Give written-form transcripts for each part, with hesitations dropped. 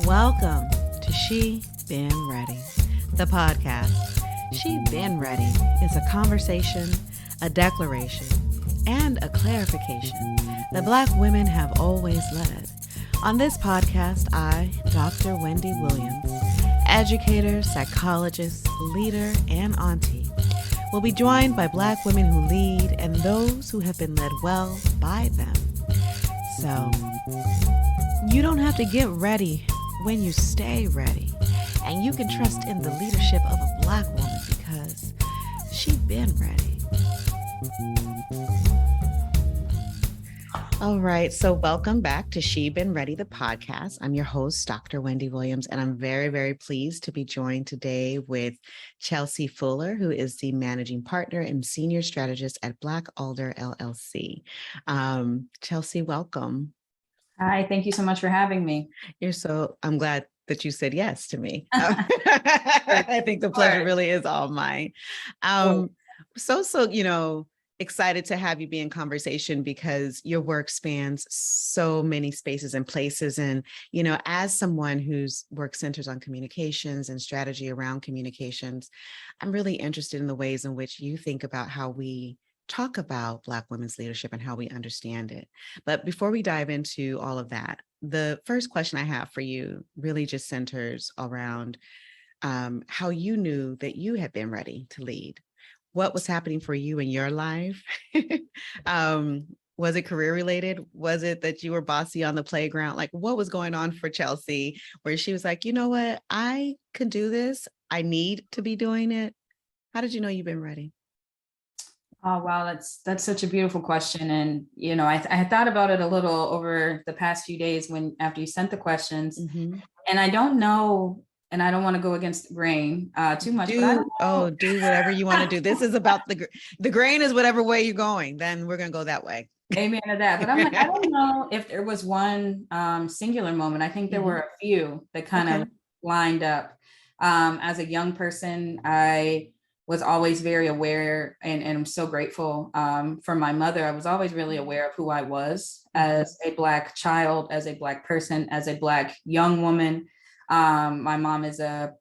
Welcome to She Been Ready, the podcast. She Been Ready is a conversation, a declaration, and a clarification that Black women have always led. On this podcast, I, Dr. Wendy Williams, educator, psychologist, leader, and auntie, will be joined by Black women who lead and those who have been led well by them. So, you don't have to get ready when you stay ready, and you can trust in the leadership of a Black woman because she been ready. All right, so welcome back to She Been Ready, the podcast. I'm your host, Dr. Wendy Williams, and I'm very, very pleased to be joined today with Chelsea Fuller, who is the Managing Partner and Senior Strategist at Black Alder, LLC. Chelsea, welcome. Hi, thank you so much for having me. I'm glad that you said yes to me. I think the pleasure really is all mine. Excited to have you be in conversation because your work spans so many spaces and places. And, as someone whose work centers on communications and strategy around communications, I'm really interested in the ways in which you think about how we talk about Black women's leadership and how we understand it. But before we dive into all of that, the first question I have for you really just centers around how you knew that you had been ready to lead. What was happening for you in your life? Was it career related? Was it that you were bossy on the playground? Like, what was going on for Chelsea where she was like, you know what, I can do this. I need to be doing it. How did you know you've been ready? Oh, wow. That's such a beautiful question. And, I had thought about it a little over the past few days after you sent the questions. Mm-hmm. And I don't know, and I don't want to go against the grain too much. Do whatever you want to do. This is about the grain is whatever way you're going. Then we're going to go that way. Amen to that. But I'm like, I don't know if there was one singular moment. I think there were a few that kind of lined up. As a young person, I was always very aware, and I'm so grateful for my mother. I was always really aware of who I was as a Black child, as a Black person, as a Black young woman. My mom is a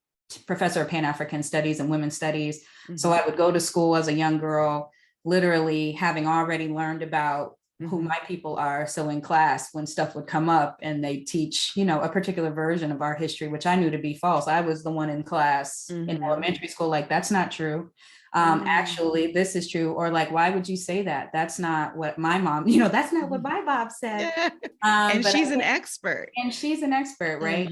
professor of Pan-African Studies and Women's Studies. Mm-hmm. So I would go to school as a young girl, literally having already learned about who my people are. So in class, when stuff would come up and they teach, a particular version of our history, which I knew to be false, I was the one in class in elementary school, like, that's not true. Actually, this is true. Or like, why would you say that? That's not what my mom, that's not what my Bob said. And she's an expert. And she's an expert, right?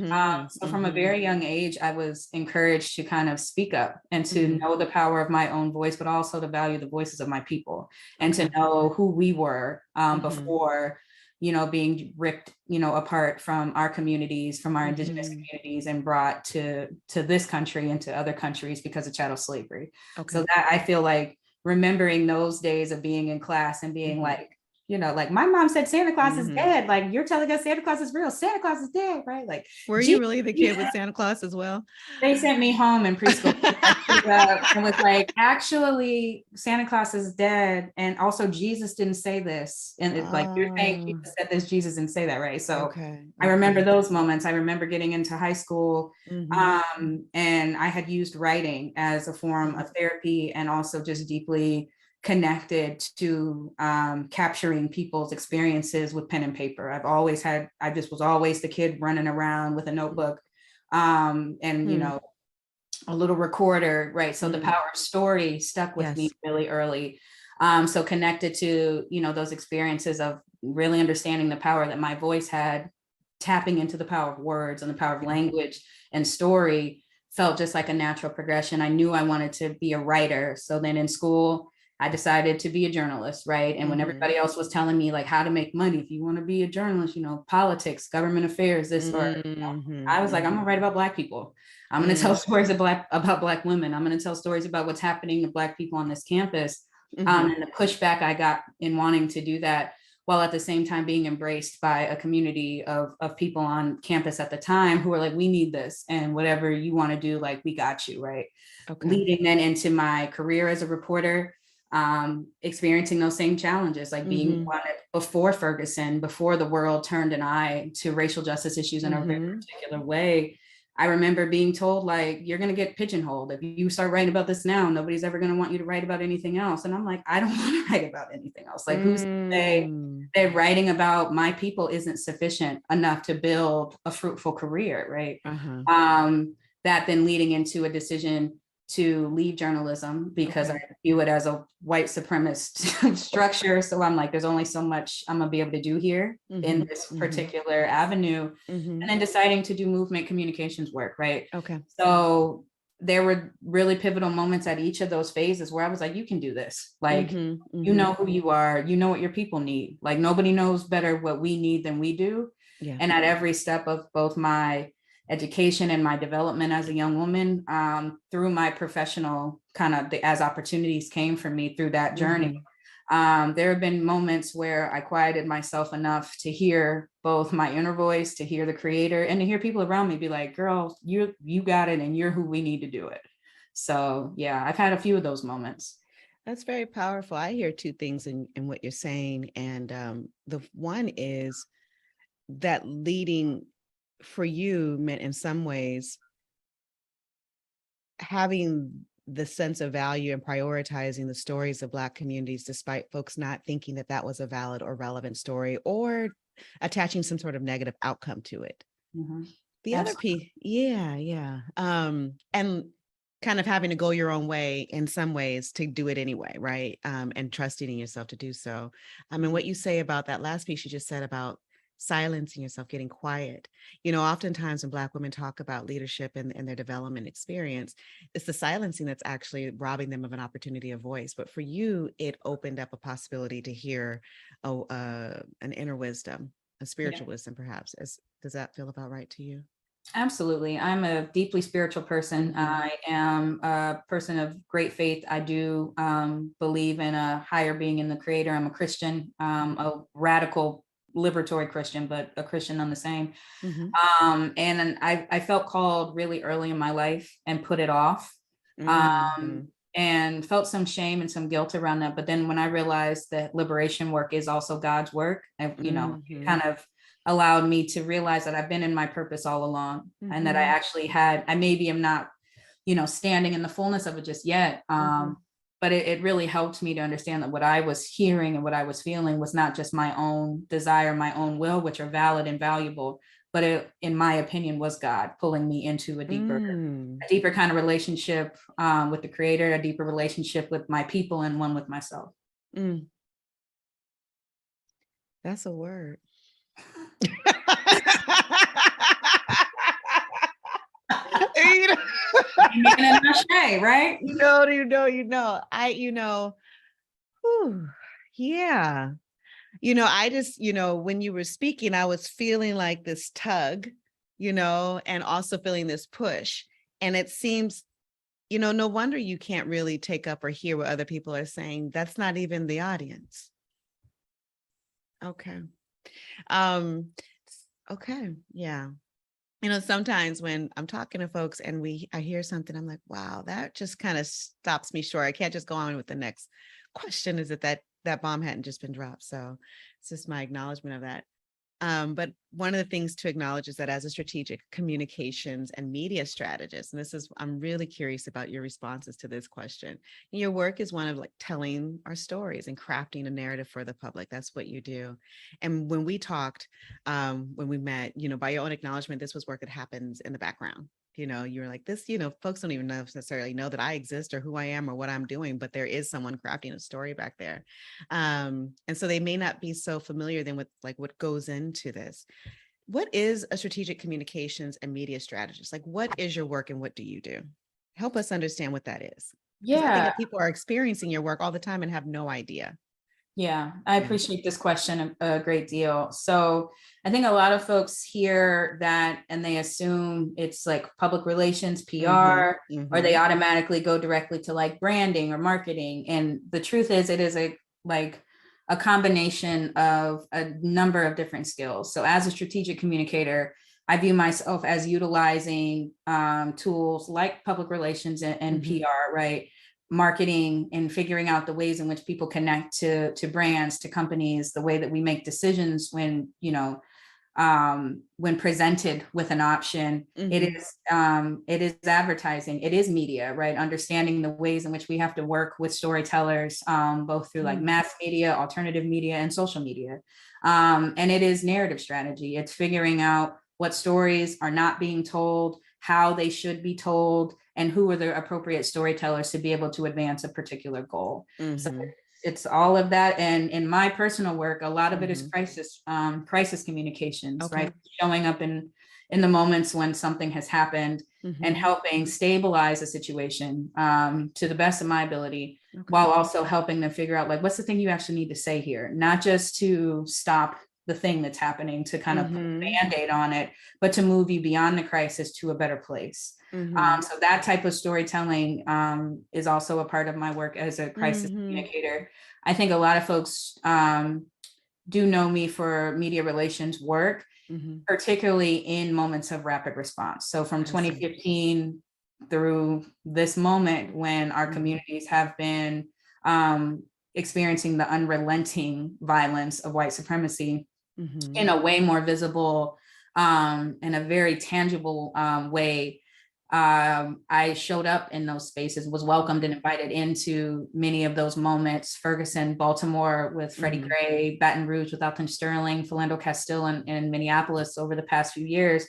So from a very young age, I was encouraged to kind of speak up and to know the power of my own voice, but also to value the voices of my people and to know who we were before, being ripped, apart from our communities, from our indigenous communities, and brought to this country and to other countries because of chattel slavery. So that I feel like remembering those days of being in class and being like, like my mom said, Santa Claus is dead. Like, you're telling us Santa Claus is real. Santa Claus is dead, right? Like, were you really the kid with Santa Claus as well? They sent me home in preschool and was like, actually, Santa Claus is dead. And also Jesus didn't say this. And it's like, you're saying Jesus said this, Jesus didn't say that, right? So I remember those moments. I remember getting into high school and I had used writing as a form of therapy and also just deeply connected to capturing people's experiences with pen and paper. I just was always the kid running around with a notebook and, a little recorder, right? So the power of story stuck with me really early. So connected to, those experiences of really understanding the power that my voice had, tapping into the power of words and the power of language and story felt just like a natural progression. I knew I wanted to be a writer. So then in school, I decided to be a journalist, right? And when everybody else was telling me like how to make money, if you want to be a journalist, politics, government affairs, this or I was like, I'm gonna write about Black people. I'm gonna tell stories about Black women. I'm gonna tell stories about what's happening to Black people on this campus. And the pushback I got in wanting to do that, while at the same time being embraced by a community of people on campus at the time who were like, we need this, and whatever you want to do, like, we got you, right? Leading then into my career as a reporter. experiencing those same challenges, like being wanted before Ferguson, before the world turned an eye to racial justice issues in a very particular way. I remember being told, like, you're going to get pigeonholed. If you start writing about this now, nobody's ever going to want you to write about anything else. And I'm like, I don't want to write about anything else. Like, who's to say that writing about my people isn't sufficient enough to build a fruitful career, right? That then leading into a decision to leave journalism because I view it as a white supremacist structure. So I'm like, there's only so much I'm gonna be able to do here in this particular avenue. And then deciding to do movement communications work, right? So there were really pivotal moments at each of those phases where I was like, you can do this. Like, you know who you are, you know what your people need. Like, nobody knows better what we need than we do. And at every step of both my education and my development as a young woman, through my professional kind of as opportunities came for me through that journey. There have been moments where I quieted myself enough to hear both my inner voice, to hear the creator, and to hear people around me be like, girl, you got it, and you're who we need to do it. So yeah, I've had a few of those moments. That's very powerful. I hear two things in what you're saying. And the one is that leading for you meant in some ways having the sense of value and prioritizing the stories of Black communities, despite folks not thinking that that was a valid or relevant story or attaching some sort of negative outcome to it. The other piece, and kind of having to go your own way in some ways to do it anyway, right? And trusting in yourself to do so. I mean, what you say about that last piece you just said about silencing yourself, getting quiet. You know, oftentimes when Black women talk about leadership and their development experience, it's the silencing that's actually robbing them of an opportunity of voice. But for you, it opened up a possibility to hear an inner wisdom, a spiritual wisdom, perhaps. Does that feel about right to you? Absolutely. I'm a deeply spiritual person. I am a person of great faith. I do believe in a higher being, in the creator. I'm a Christian, a radical liberatory Christian, but a Christian on the same. And I felt called really early in my life and put it off, and felt some shame and some guilt around that. But then when I realized that liberation work is also God's work, and it kind of allowed me to realize that I've been in my purpose all along, and that I actually I maybe am not, standing in the fullness of it just yet. But it really helped me to understand that what I was hearing and what I was feeling was not just my own desire, my own will, which are valid and valuable, but it, in my opinion, was God pulling me into a deeper kind of relationship with the creator, a deeper relationship with my people, and one with myself. That's a word. Right? Yeah. I just, when you were speaking, I was feeling like this tug, and also feeling this push. And it seems, no wonder you can't really take up or hear what other people are saying. That's not even the audience. Okay. Okay. Yeah. Sometimes when I'm talking to folks and I hear something, I'm like, wow, that just kind of stops me short. I can't just go on with the next question. Is it that bomb hadn't just been dropped? So it's just my acknowledgement of that. But one of the things to acknowledge is that as a strategic communications and media strategist, and I'm really curious about your responses to this question. Your work is one of like telling our stories and crafting a narrative for the public. That's what you do. And when we talked, when we met, by your own acknowledgement, this was work that happens in the background. You were like this, folks don't even necessarily know that I exist or who I am or what I'm doing, but there is someone crafting a story back there. And so they may not be so familiar then with like what goes into this. What is a strategic communications and media strategist? Like, what is your work and what do you do? Help us understand what that is. I think that people are experiencing your work all the time and have no idea. Yeah, I appreciate this question a great deal. So I think a lot of folks hear that and they assume it's like public relations, PR, or they automatically go directly to like branding or marketing. And the truth is, it is a combination of a number of different skills. So as a strategic communicator, I view myself as utilizing tools like public relations and PR, right? marketing and figuring out the ways in which people connect to brands, to companies, the way that we make decisions when, when presented with an option. It is advertising, it is media, right? Understanding the ways in which we have to work with storytellers, both through like mass media, alternative media, and social media. And it is narrative strategy. It's figuring out what stories are not being told, how they should be told, and who are the appropriate storytellers to be able to advance a particular goal. So it's all of that. And in my personal work, a lot of it is crisis communications, right? Showing up in the moments when something has happened and helping stabilize a situation to the best of my ability, while also helping them figure out like, what's the thing you actually need to say here? Not just to stop the thing that's happening, to kind of put a Band-Aid on it, but to move you beyond the crisis to a better place. So that type of storytelling is also a part of my work as a crisis communicator. I think a lot of folks do know me for media relations work, particularly in moments of rapid response. So from 2015 through this moment, when our communities have been experiencing the unrelenting violence of white supremacy in a way more visible, in a very tangible way. I showed up in those spaces, was welcomed and invited into many of those moments. Ferguson, Baltimore with Freddie Gray, Baton Rouge with Alton Sterling, Philando Castile in Minneapolis over the past few years,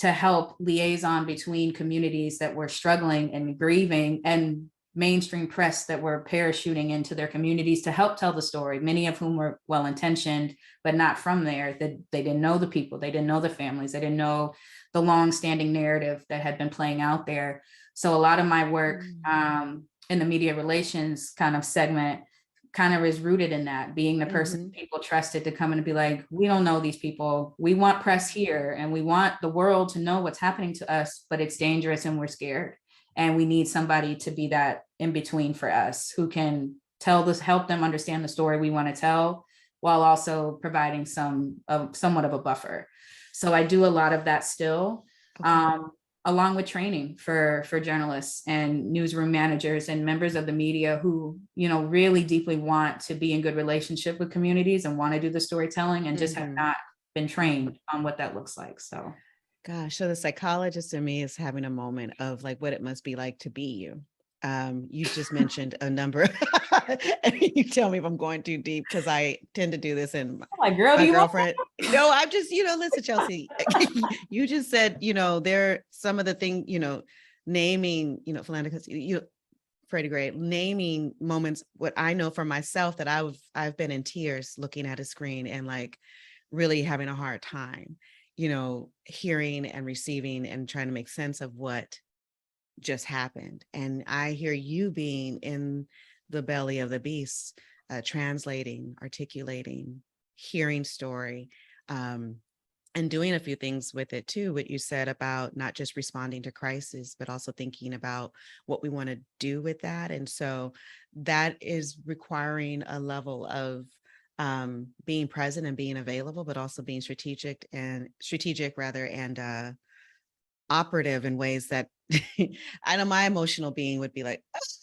to help liaison between communities that were struggling and grieving, and mainstream press that were parachuting into their communities to help tell the story, many of whom were well-intentioned, but not from there. That they didn't know the people, they didn't know the families, they didn't know the long-standing narrative that had been playing out there. So a lot of my work in the media relations kind of segment kind of is rooted in that, being the person people trusted to come in and be like, we don't know these people, we want press here, and we want the world to know what's happening to us, but it's dangerous and we're scared. And we need somebody to be that in between for us, who can tell this, help them understand the story we want to tell, while also providing somewhat of a buffer. So I do a lot of that still, along with training for journalists and newsroom managers and members of the media who, really deeply want to be in good relationship with communities and want to do the storytelling, and just have not been trained on what that looks like. So. Gosh, so the psychologist in me is having a moment of like what it must be like to be you. You just mentioned a number. And you tell me if I'm going too deep, because I tend to do this. And my girlfriend. No, I'm just, listen, Chelsea, you just said, there some of the thing, naming, Philando, Freddie Gray, naming moments. What I know for myself, that I've been in tears looking at a screen and like really having a hard time, hearing and receiving and trying to make sense of what just happened. And I hear you being in the belly of the beast, translating, articulating, hearing story, and doing a few things with it too. What you said about not just responding to crisis, but also thinking about what we want to do with that. And so that is requiring a level of being present and being available, but also being strategic and operative in ways that I know my emotional being would be like,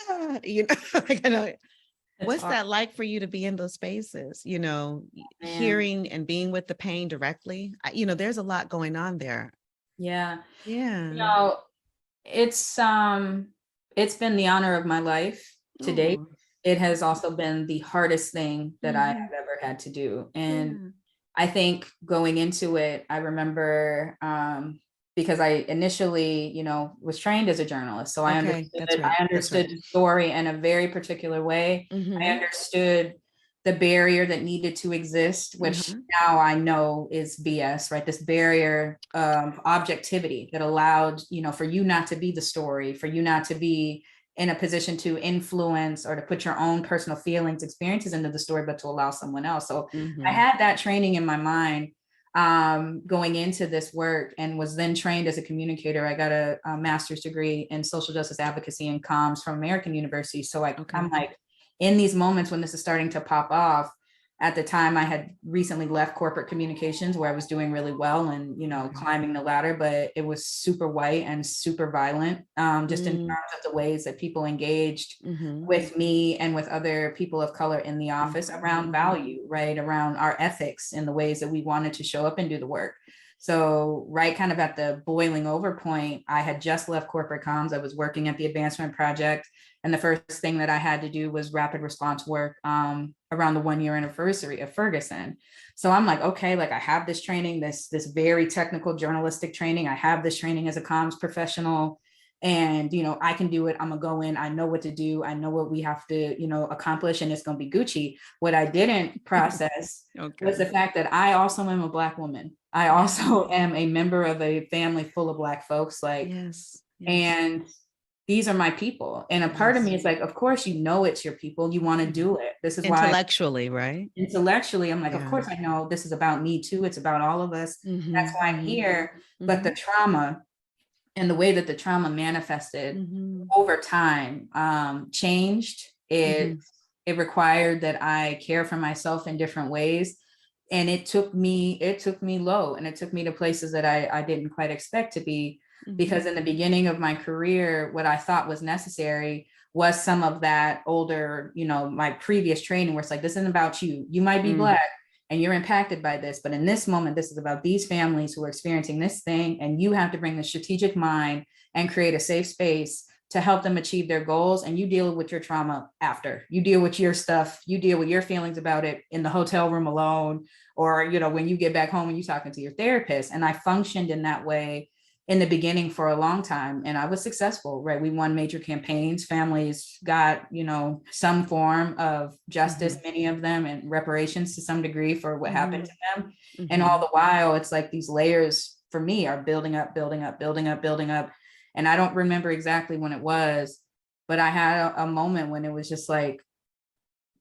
like, I know. What's that like for you to be in those spaces, hearing and being with the pain directly? There's a lot going on there. Yeah. Yeah. It's been the honor of my life to date. It has also been the hardest thing that I have ever had to do. And I think going into it, I remember, because I initially, was trained as a journalist. So I understood the story in a very particular way. I understood the barrier that needed to exist, which now I know is BS, right? This barrier of objectivity that allowed, for you not to be the story, for you not to be in a position to influence or to put your own personal feelings, experiences into the story, but to allow someone else. So I had that training in my mind going into this work, and was then trained as a communicator. I got a master's degree in social justice advocacy and comms from American University. So I'm like, in these moments when this is starting to pop off, At the time, I had recently left corporate communications where I was doing really well and, climbing the ladder, but it was super white and super violent, just in terms of the ways that people engaged with me and with other people of color in the office around value, right? Around our ethics and the ways that we wanted to show up and do the work. So right kind of at the boiling over point, I had just left corporate comms. I was working at the advancement project. And the first thing that I had to do was rapid response work around the 1 year anniversary of Ferguson. So I'm like, okay, like I have this training, this very technical journalistic training. I have this training as a comms professional. And, I can do it. I'm gonna go in. I know what to do. I know what we have to, accomplish, and it's gonna be Gucci. What I didn't process was the fact that I also am a Black woman. I also am a member of a family full of Black folks. Like, and these are my people. And a part of me is like, of course, it's your people. You want to do it. This is intellectually, right? Intellectually, I'm like, of course, I know this is about me too. It's about all of us. That's why I'm here. But the trauma and the way that the trauma manifested over time changed. It required that I care for myself in different ways. And it took me low, and it took me to places that I didn't quite expect to be. Because in the beginning of my career, what I thought was necessary was some of that older, my previous training where it's like, this isn't about you. You might be Black and you're impacted by this, but in this moment, this is about these families who are experiencing this thing. And you have to bring the strategic mind and create a safe space to help them achieve their goals. And you deal with your trauma after. You deal with your stuff. You deal with your feelings about it in the hotel room alone, or, when you get back home and you're talking to your therapist. And I functioned in that way in the beginning for a long time, and I was successful, right? We won major campaigns. Families got, some form of justice, many of them, and reparations to some degree for what happened to them. And all the while, it's like these layers for me are building up. And I don't remember exactly when it was, but I had a moment when it was just like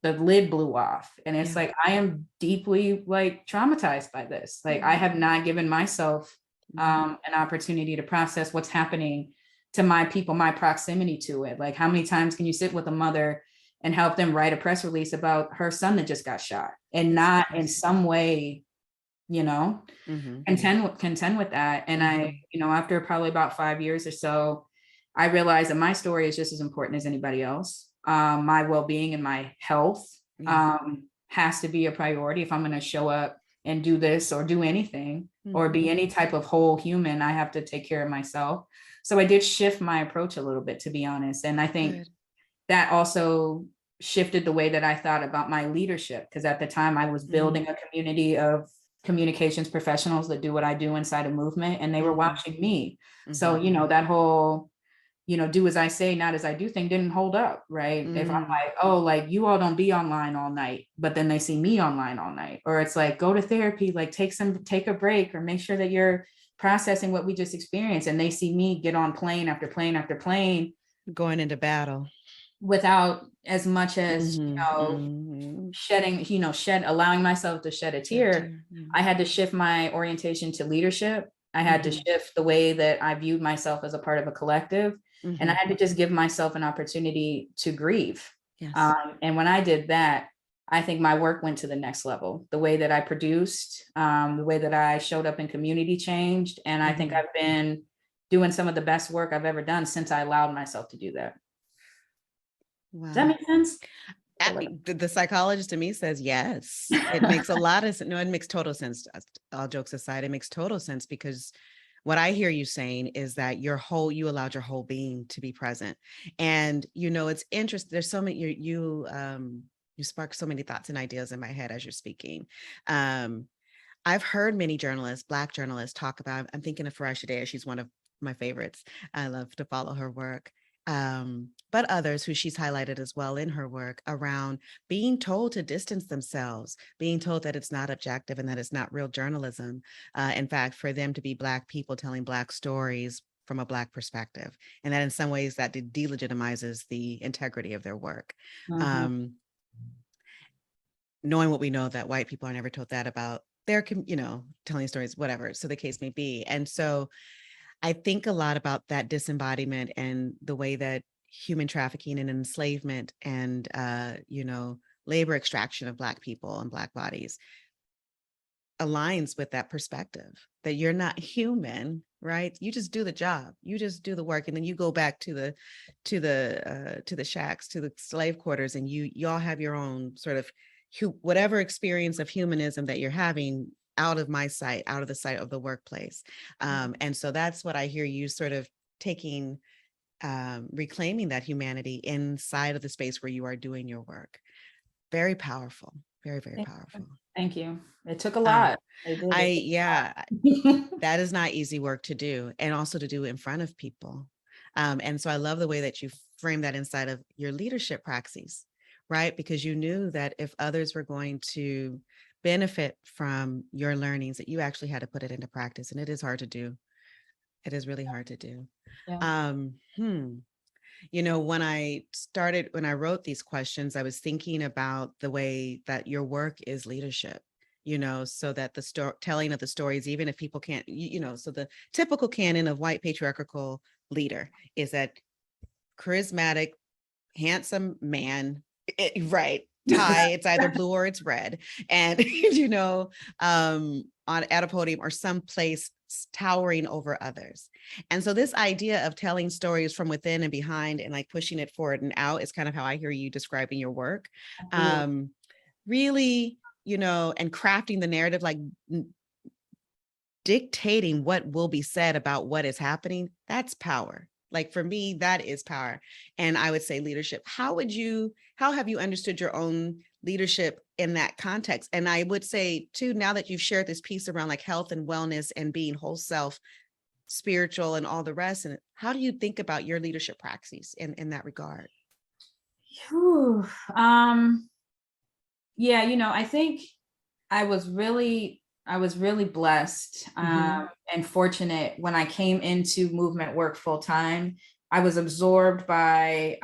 the lid blew off. And it's like, I am deeply like traumatized by this. Like I have not given myself an opportunity to process what's happening to my people, my proximity to it. Like, how many times can you sit with a mother and help them write a press release about her son that just got shot, and not in some way, contend with that? And I, after probably about 5 years or so, I realized that my story is just as important as anybody else. My well-being and my health has to be a priority if I'm going to show up and do this or do anything or be any type of whole human. I have to take care of myself. So I did shift my approach a little bit, to be honest. And I think that also shifted the way that I thought about my leadership, because at the time I was building a community of communications professionals that do what I do inside a movement, and they were watching me. So, that whole, do as I say, not as I do thing didn't hold up, right? If I'm like, oh, like you all don't be online all night, but then they see me online all night, or it's like, go to therapy, like take a break, or make sure that you're processing what we just experienced. And they see me get on plane after plane after plane, going into battle without as much as, allowing myself to shed a tear. I had to shift my orientation to leadership. I had to shift the way that I viewed myself as a part of a collective. And I had to just give myself an opportunity to grieve. And when I did that, I think my work went to the next level. The way that I produced, the way that I showed up in community changed. And I think I've been doing some of the best work I've ever done since I allowed myself to do that. Wow. Does that make sense? The psychologist in me says yes. It makes a lot of sense. No, it makes total sense. All jokes aside, it makes total sense, because what I hear you saying is that you allowed your whole being to be present. And, it's interesting. There's so many, you spark so many thoughts and ideas in my head as you're speaking. I've heard many journalists, Black journalists, talk about, I'm thinking of Farasha Daya. She's one of my favorites. I love to follow her work. But others who she's highlighted as well in her work around being told to distance themselves, being told that it's not objective and that it's not real journalism. In fact, for them to be Black people telling Black stories from a Black perspective, and that in some ways that delegitimizes the integrity of their work. Knowing what we know, that white people are never told that about their, telling stories, whatever, so the case may be. And so I think a lot about that disembodiment and the way that human trafficking and enslavement and, labor extraction of Black people and Black bodies aligns with that perspective that you're not human, right? You just do the job, you just do the work, and then you go back to the shacks, to the slave quarters, and you all have your own sort of whatever experience of humanism that you're having out of my sight, out of the sight of the workplace. And so that's what I hear you sort of taking, reclaiming that humanity inside of the space where you are doing your work. Very powerful, very, very powerful. Thank you. It took a lot. That is not easy work to do, and also to do in front of people. And so I love the way that you frame that inside of your leadership praxis, right? Because you knew that if others were going to benefit from your learnings, that you actually had to put it into practice. And it is hard to do. It is really hard to do. Yeah. You know, when I wrote these questions, I was thinking about the way that your work is leadership, you know, so that the telling of the stories, even if people can't, you know, so the typical canon of white patriarchal leader is that charismatic, handsome man, right? Tie, it's either blue or it's red. And, you know, at a podium or someplace towering over others. And so this idea of telling stories from within and behind and like pushing it forward and out is kind of how I hear you describing your work. Really, you know, and crafting the narrative, like dictating what will be said about what is happening. That's power. Like for me, that is power. And I would say leadership. How have you understood your own leadership in that context? And I would say too, now that you've shared this piece around like health and wellness and being whole self, spiritual and all the rest, and how do you think about your leadership praxis in that regard? Yeah, you know, I think I was really blessed and fortunate when I came into movement work full time. I was absorbed by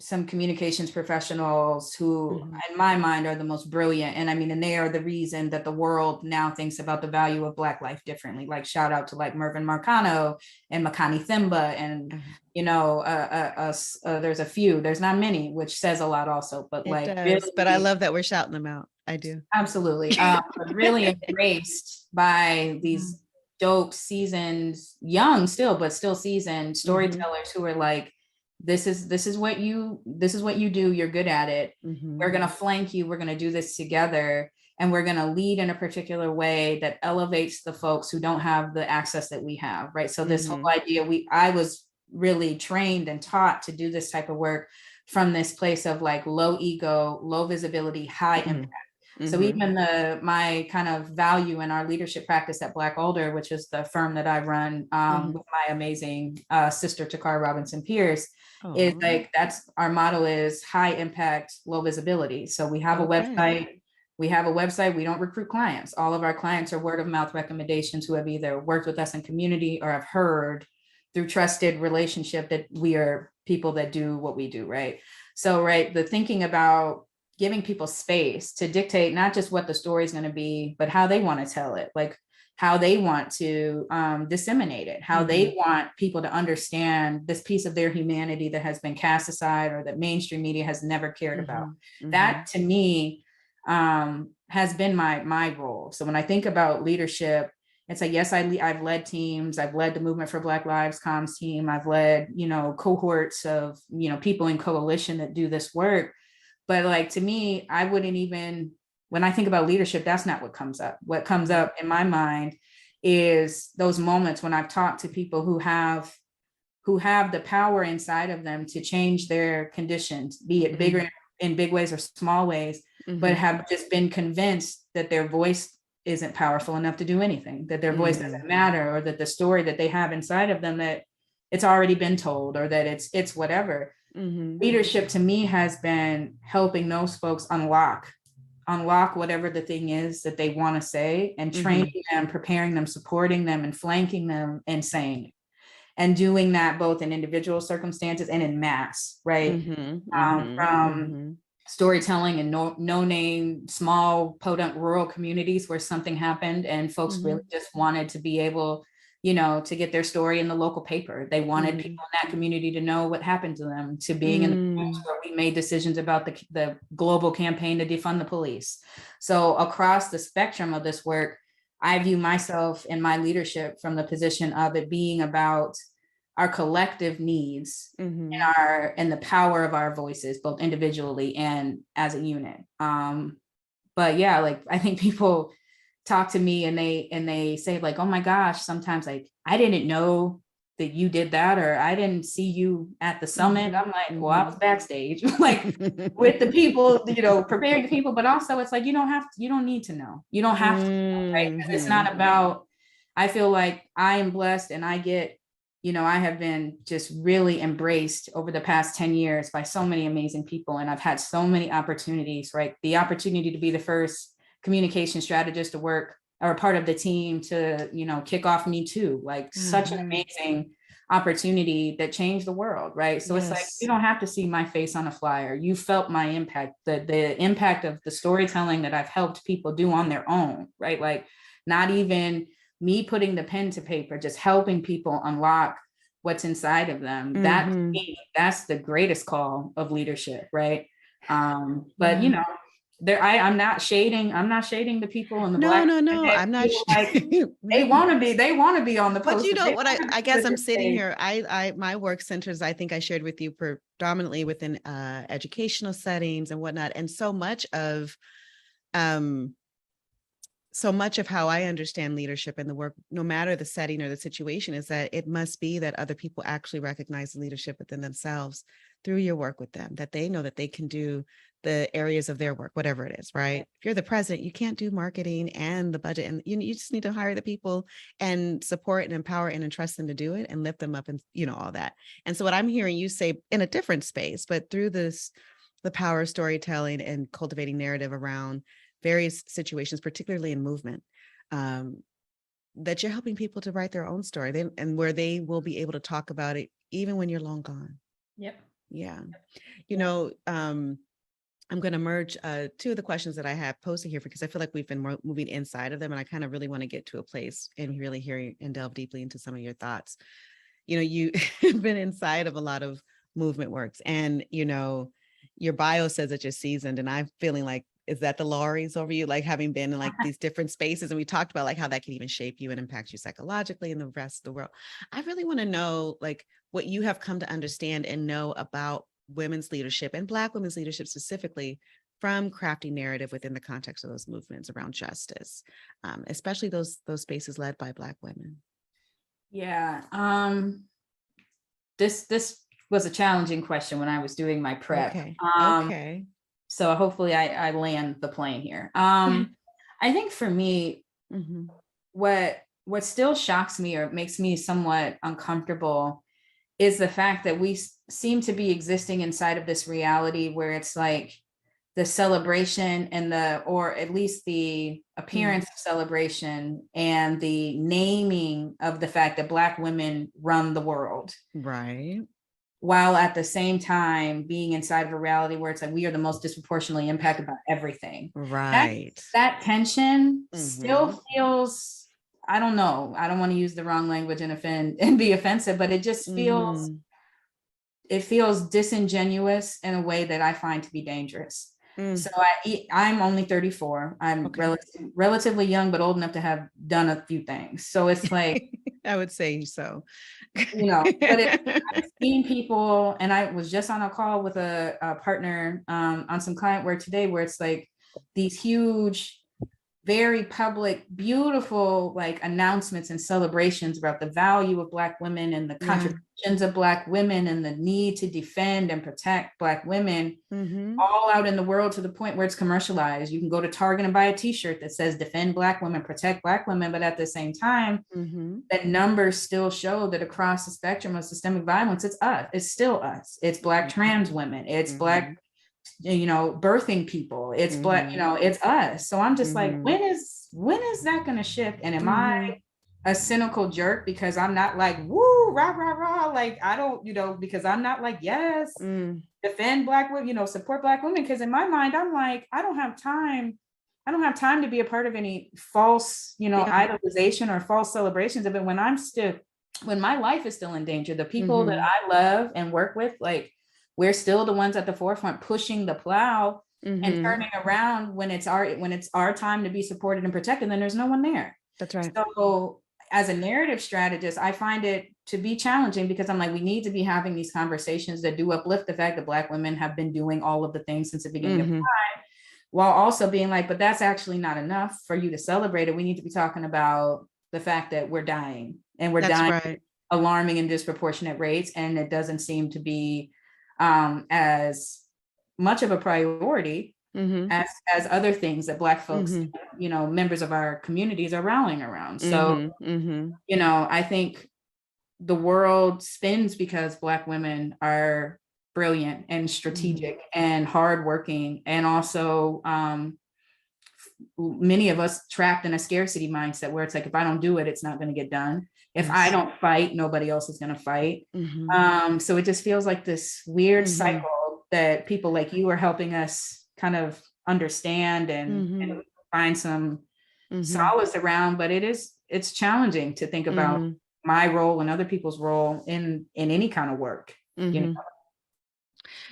some communications professionals who, in my mind, are the most brilliant. And I mean, and they are the reason that the world now thinks about the value of Black life differently. Like shout out to like Mervyn Marcano and Makani Thimba. And, you know, there's a few, there's not many, which says a lot also, but like, really, but I love that we're shouting them out. I do. Absolutely. But really embraced by these dope, seasoned, young still, but still seasoned storytellers who are like, this is what you do. You're good at it. We're going to flank you. We're going to do this together. And we're going to lead in a particular way that elevates the folks who don't have the access that we have. Right. So this whole idea, I was really trained and taught to do this type of work from this place of like low ego, low visibility, high impact. So even my kind of value in our leadership practice at Black Alder, which is the firm that I run with my amazing sister, Takara Robinson Pierce, is like, that's our motto is high impact, low visibility. So we have a website. We don't recruit clients. All of our clients are word of mouth recommendations who have either worked with us in community or have heard through trusted relationship that we are people that do what we do. Right. So, right. The thinking about giving people space to dictate not just what the story is going to be, but how they want to tell it, like how they want to disseminate it, how they want people to understand this piece of their humanity that has been cast aside or that mainstream media has never cared about. That to me has been my role. So when I think about leadership, it's like, yes, I've led teams. I've led the Movement for Black Lives comms team. I've led, you know, cohorts of, you know, people in coalition that do this work. But like, to me, I wouldn't even, when I think about leadership, that's not what comes up. What comes up in my mind is those moments when I've talked to people who have the power inside of them to change their conditions, be it bigger in big ways or small ways, but have just been convinced that their voice isn't powerful enough to do anything, that their voice doesn't matter, or that the story that they have inside of them, that it's already been told, or that it's whatever. Leadership to me has been helping those folks unlock whatever the thing is that they want to say, and training them, preparing them, supporting them, and flanking them and saying it. And doing that both in individual circumstances and in mass, right? From storytelling in no name, small, podunk rural communities where something happened and folks really just wanted to be able to get their story in the local paper. They wanted people in that community to know what happened to them, to being in the place where we made decisions about the global campaign to defund the police. So across the spectrum of this work, I view myself and my leadership from the position of it being about our collective needs and the power of our voices, both individually and as a unit. But yeah, like I think people talk to me and they say like, oh my gosh, sometimes like, I didn't know that you did that, or I didn't see you at the summit. I'm like, well, I was backstage, like with the people, preparing the people, but also it's like, you don't need to know. You don't have to know, right? It's not about, I feel like I am blessed and I get, I have been just really embraced over the past 10 years by so many amazing people. And I've had so many opportunities, right? The opportunity to be the first communication strategist to work or part of the team to, kick off Me Too, like such an amazing opportunity that changed the world, right? So it's like, you don't have to see my face on a flyer. You felt my impact, the impact of the storytelling that I've helped people do on their own, right? Like not even me putting the pen to paper, just helping people unlock what's inside of them. That's the greatest call of leadership, right? But I'm not shading the people in the No, I'm not. like, they want to be on the post. But you know what, I guess I'm sitting here, my work centers, I think I shared with you, predominantly within educational settings and whatnot. And so much of how I understand leadership and the work, no matter the setting or the situation, is that it must be that other people actually recognize the leadership within themselves through your work with them, that they know that they can do the areas of their work, whatever it is, right? If you're the president, you can't do marketing and the budget, and you just need to hire the people and support and empower and entrust them to do it and lift them up and, all that. And so what I'm hearing you say in a different space, but through the power of storytelling and cultivating narrative around various situations, particularly in movement, that you're helping people to write their own story and where they will be able to talk about it even when you're long gone. Yep. Yeah. I'm going to merge two of the questions that I have posted here, because I feel like we've been moving inside of them, and I kind of really want to get to a place and really hear and delve deeply into some of your thoughts. You've been inside of a lot of movement works, and, your bio says that you're seasoned, and I'm feeling like, is that the laurels over you, like having been in like these different spaces? And we talked about like how that can even shape you and impact you psychologically and the rest of the world. I really want to know like what you have come to understand and know about women's leadership and Black women's leadership specifically from crafting narrative within the context of those movements around justice, especially those spaces led by Black women. Yeah. This was a challenging question when I was doing my prep. Okay. So hopefully I land the plane here. I think for me, what still shocks me or makes me somewhat uncomfortable is the fact that we seem to be existing inside of this reality where it's like the celebration and or at least the appearance of celebration and the naming of the fact that Black women run the world. Right. While at the same time being inside of a reality where it's like we are the most disproportionately impacted by everything. Right. That tension still feels, I don't know, I don't want to use the wrong language and offend and be offensive, but it just feels, it feels disingenuous in a way that I find to be dangerous. So I'm only 34. I'm relatively young, but old enough to have done a few things. So it's like, I would say so. But I've seen people, and I was just on a call with a partner on some client work today, where it's like these huge, very public, beautiful like announcements and celebrations about the value of Black women and the contributions of Black women and the need to defend and protect Black women all out in the world, to the point where it's commercialized. You can go to Target and buy a t-shirt that says defend Black women, protect Black women. But at the same time, that numbers still show that across the spectrum of systemic violence, it's us. It's still us. It's Black trans women. It's Black birthing people. It's Black, it's us. So I'm just like, when is that going to shift? And am I a cynical jerk because I'm not like, woo, rah, rah, rah. Like, I don't, because I'm not like, yes, defend Black women, support Black women. Because in my mind, I'm like, I don't have time. I don't have time to be a part of any false, idolization or false celebrations of it when my life is still in danger. The people that I love and work with, like, we're still the ones at the forefront pushing the plow and turning around when it's our time to be supported and protected, then there's no one there. That's right. So as a narrative strategist, I find it to be challenging because I'm like, we need to be having these conversations that do uplift the fact that Black women have been doing all of the things since the beginning of time, while also being like, but that's actually not enough for you to celebrate it. We need to be talking about the fact that we're dying, and we're dying at alarming and disproportionate rates. And it doesn't seem to be as much of a priority as other things that Black folks, members of our communities are rallying around. So, I think the world spins because Black women are brilliant and strategic and hardworking, and also many of us trapped in a scarcity mindset where it's like, if I don't do it, it's not going to get done. If I don't fight, nobody else is going to fight. So it just feels like this weird cycle that people like you are helping us kind of understand and find some solace around. But it's challenging to think about my role and other people's role in any kind of work.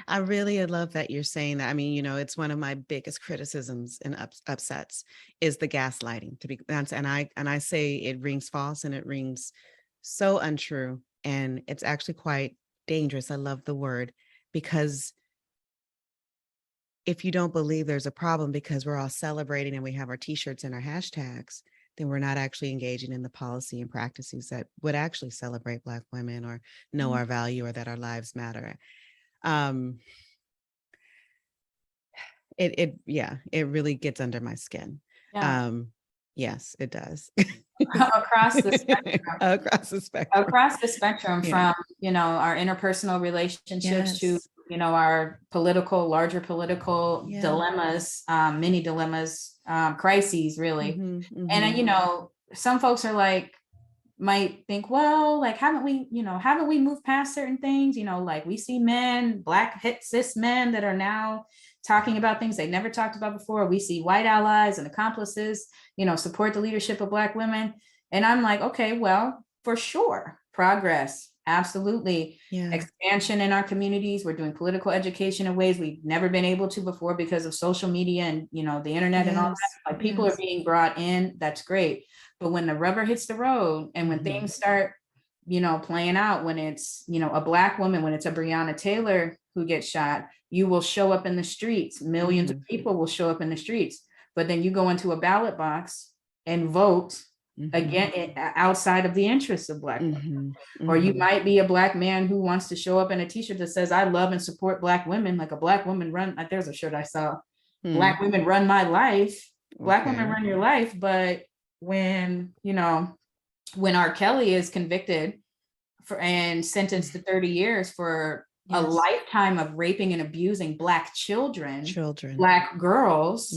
I really love that you're saying that. I mean, it's one of my biggest criticisms and upsets is the gaslighting, to be honest. And I say it rings false and it rings so untrue. And it's actually quite dangerous. I love the word, because if you don't believe there's a problem because we're all celebrating and we have our t-shirts and our hashtags, then we're not actually engaging in the policy and practices that would actually celebrate Black women or know our value or that our lives matter. It really gets under my skin. Yes, it does. Across the spectrum. Across the spectrum, from our interpersonal relationships to our larger political dilemmas, mini dilemmas, crises, really. And some folks are like, might think, well, like, haven't we moved past certain things? Like, we see men, Black cis men that are now talking about things they never talked about before. We see white allies and accomplices, support the leadership of Black women. And I'm like, okay, well, for sure, progress, absolutely. Expansion in our communities. We're doing political education in ways we've never been able to before because of social media and, the internet and all that. Like, people are being brought in. That's great. But when the rubber hits the road and when things start, playing out, when it's, a Black woman, when it's a Breonna Taylor who gets shot, you will show up in the streets. Millions of people will show up in the streets. But then you go into a ballot box and vote again outside of the interests of Black women. Or you might be a Black man who wants to show up in a t-shirt that says, I love and support Black women, like a Black woman run. There's a shirt I saw, Black women run my life. Black women run your life. But when R. Kelly is convicted and sentenced to 30 years for a lifetime of raping and abusing Black children, Black girls,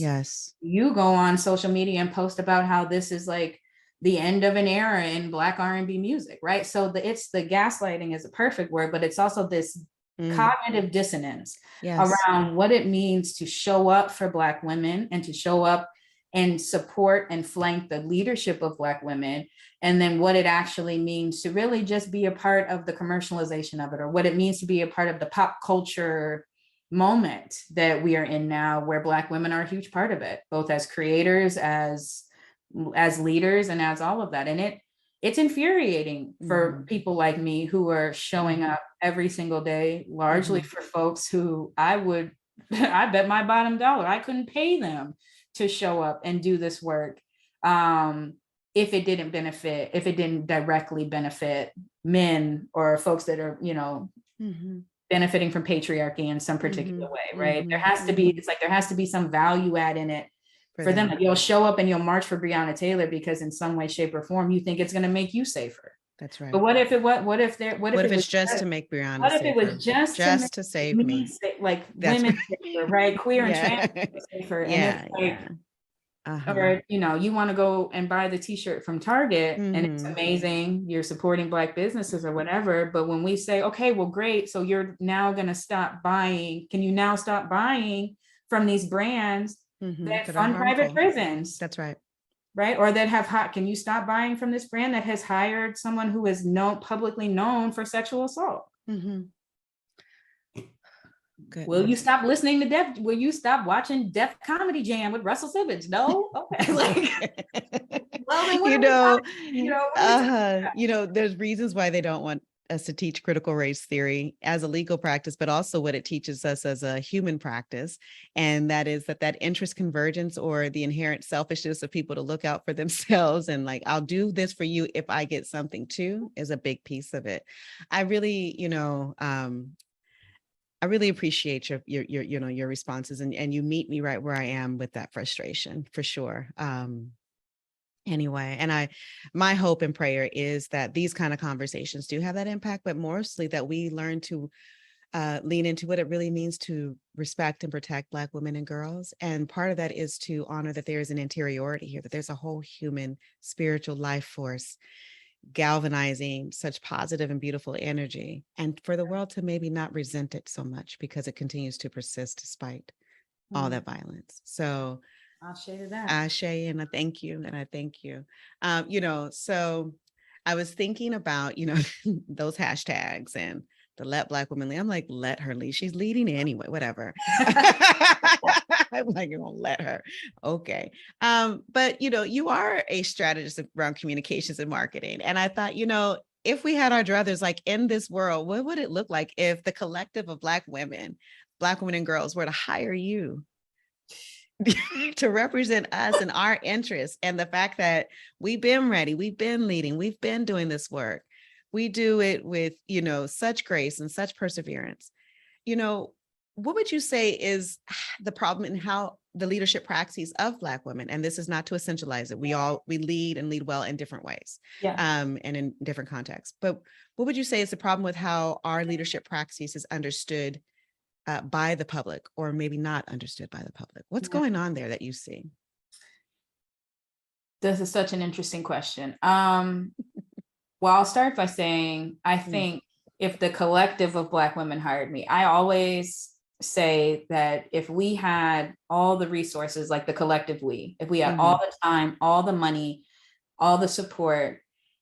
you go on social media and post about how this is like the end of an era in Black R&B music, right? So the gaslighting is a perfect word, but it's also this cognitive dissonance around what it means to show up for Black women and to show up and support and flank the leadership of Black women, and then what it actually means to really just be a part of the commercialization of it, or what it means to be a part of the pop culture moment that we are in now, where Black women are a huge part of it, both as creators, as leaders, and as all of that. And it's infuriating for people like me who are showing up every single day, largely for folks who I bet my bottom dollar I couldn't pay them to show up and do this work if it didn't directly benefit men or folks that are benefiting from patriarchy in some particular way, right? There has to be some value add in it for them. You'll show up and you'll march for Breonna Taylor because in some way, shape, or form you think it's going to make you safer. That's right. But what if it's just to make Breonna what if it was just to save me? Like women safer, right? Queer and trans safer. And it's like, or you want to go and buy the t-shirt from Target and it's amazing, you're supporting Black businesses or whatever, but when we say, okay, well, great, so you're now going to stop buying, can you now stop buying from these brands that That are fund private harmful. prisons. That's right. Right. Or that have can you stop buying from this brand that has hired someone who is publicly known for sexual assault? Will you stop listening to Def? Will you stop watching Def Comedy Jam with Russell Simmons? No. Okay. Well, then there's reasons why they don't want us to teach critical race theory as a legal practice, but also what it teaches us as a human practice. And that is that interest convergence, or the inherent selfishness of people to look out for themselves and like, I'll do this for you if I get something too, is a big piece of it. I really, I really appreciate your responses, and you meet me right where I am with that frustration, for sure. Anyway, and my hope and prayer is that these kind of conversations do have that impact, but mostly that we learn to lean into what it really means to respect and protect Black women and girls. And part of that is to honor that there is an interiority here, that there's a whole human spiritual life force galvanizing such positive and beautiful energy, and for the world to maybe not resent it so much because it continues to persist despite all that violence. So I'll share that. Ashe, and I thank you. So I was thinking about, those hashtags and the let Black women lead. I'm like, let her lead. She's leading anyway, whatever. I'm like, you're gonna let her. Okay. But you are a strategist around communications and marketing. And I thought, if we had our druthers, like in this world, what would it look like if the collective of Black women and girls were to hire you to represent us and our interests, and the fact that we've been ready, we've been leading, we've been doing this work. We do it with, such grace and such perseverance. What would you say is the problem in how the leadership practices of Black women? And this is not to essentialize it. We lead and lead well in different ways, and in different contexts. But what would you say is the problem with how our leadership practices is understood by the public, or maybe not understood by the public? What's going on there that you see? This is such an interesting question. Well, I'll start by saying, I think if the collective of Black women hired me, I always say that if we had all the resources, like the collective if we had all the time, all the money, all the support,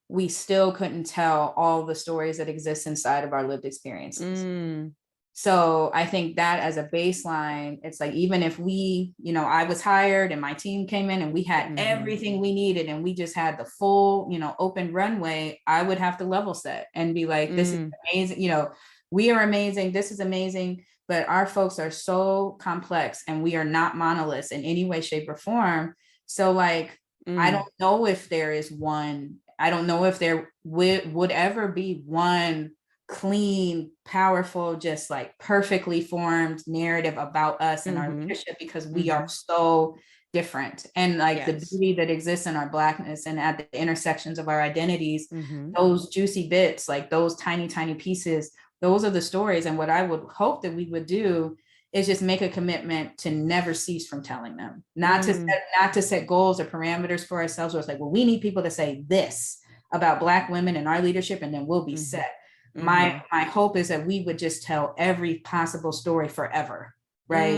we still couldn't tell all the stories that exist inside of our lived experiences. So I think that as a baseline, it's like, even if we, I was hired and my team came in and we had everything we needed and we just had the full, open runway, I would have to level set and be like, this is amazing. We are amazing. This is amazing. But our folks are so complex and we are not monoliths in any way, shape, or form. So like, I don't know if there is one, I don't know if there would ever be one clean, powerful, just like perfectly formed narrative about us and our leadership, because we are so different. And like the beauty that exists in our Blackness and at the intersections of our identities, those juicy bits, like those tiny, tiny pieces, those are the stories. And what I would hope that we would do is just make a commitment to never cease from telling them, not to set goals or parameters for ourselves, where it's like, well, we need people to say this about Black women and our leadership, and then we'll be set. My hope is that we would just tell every possible story forever, right?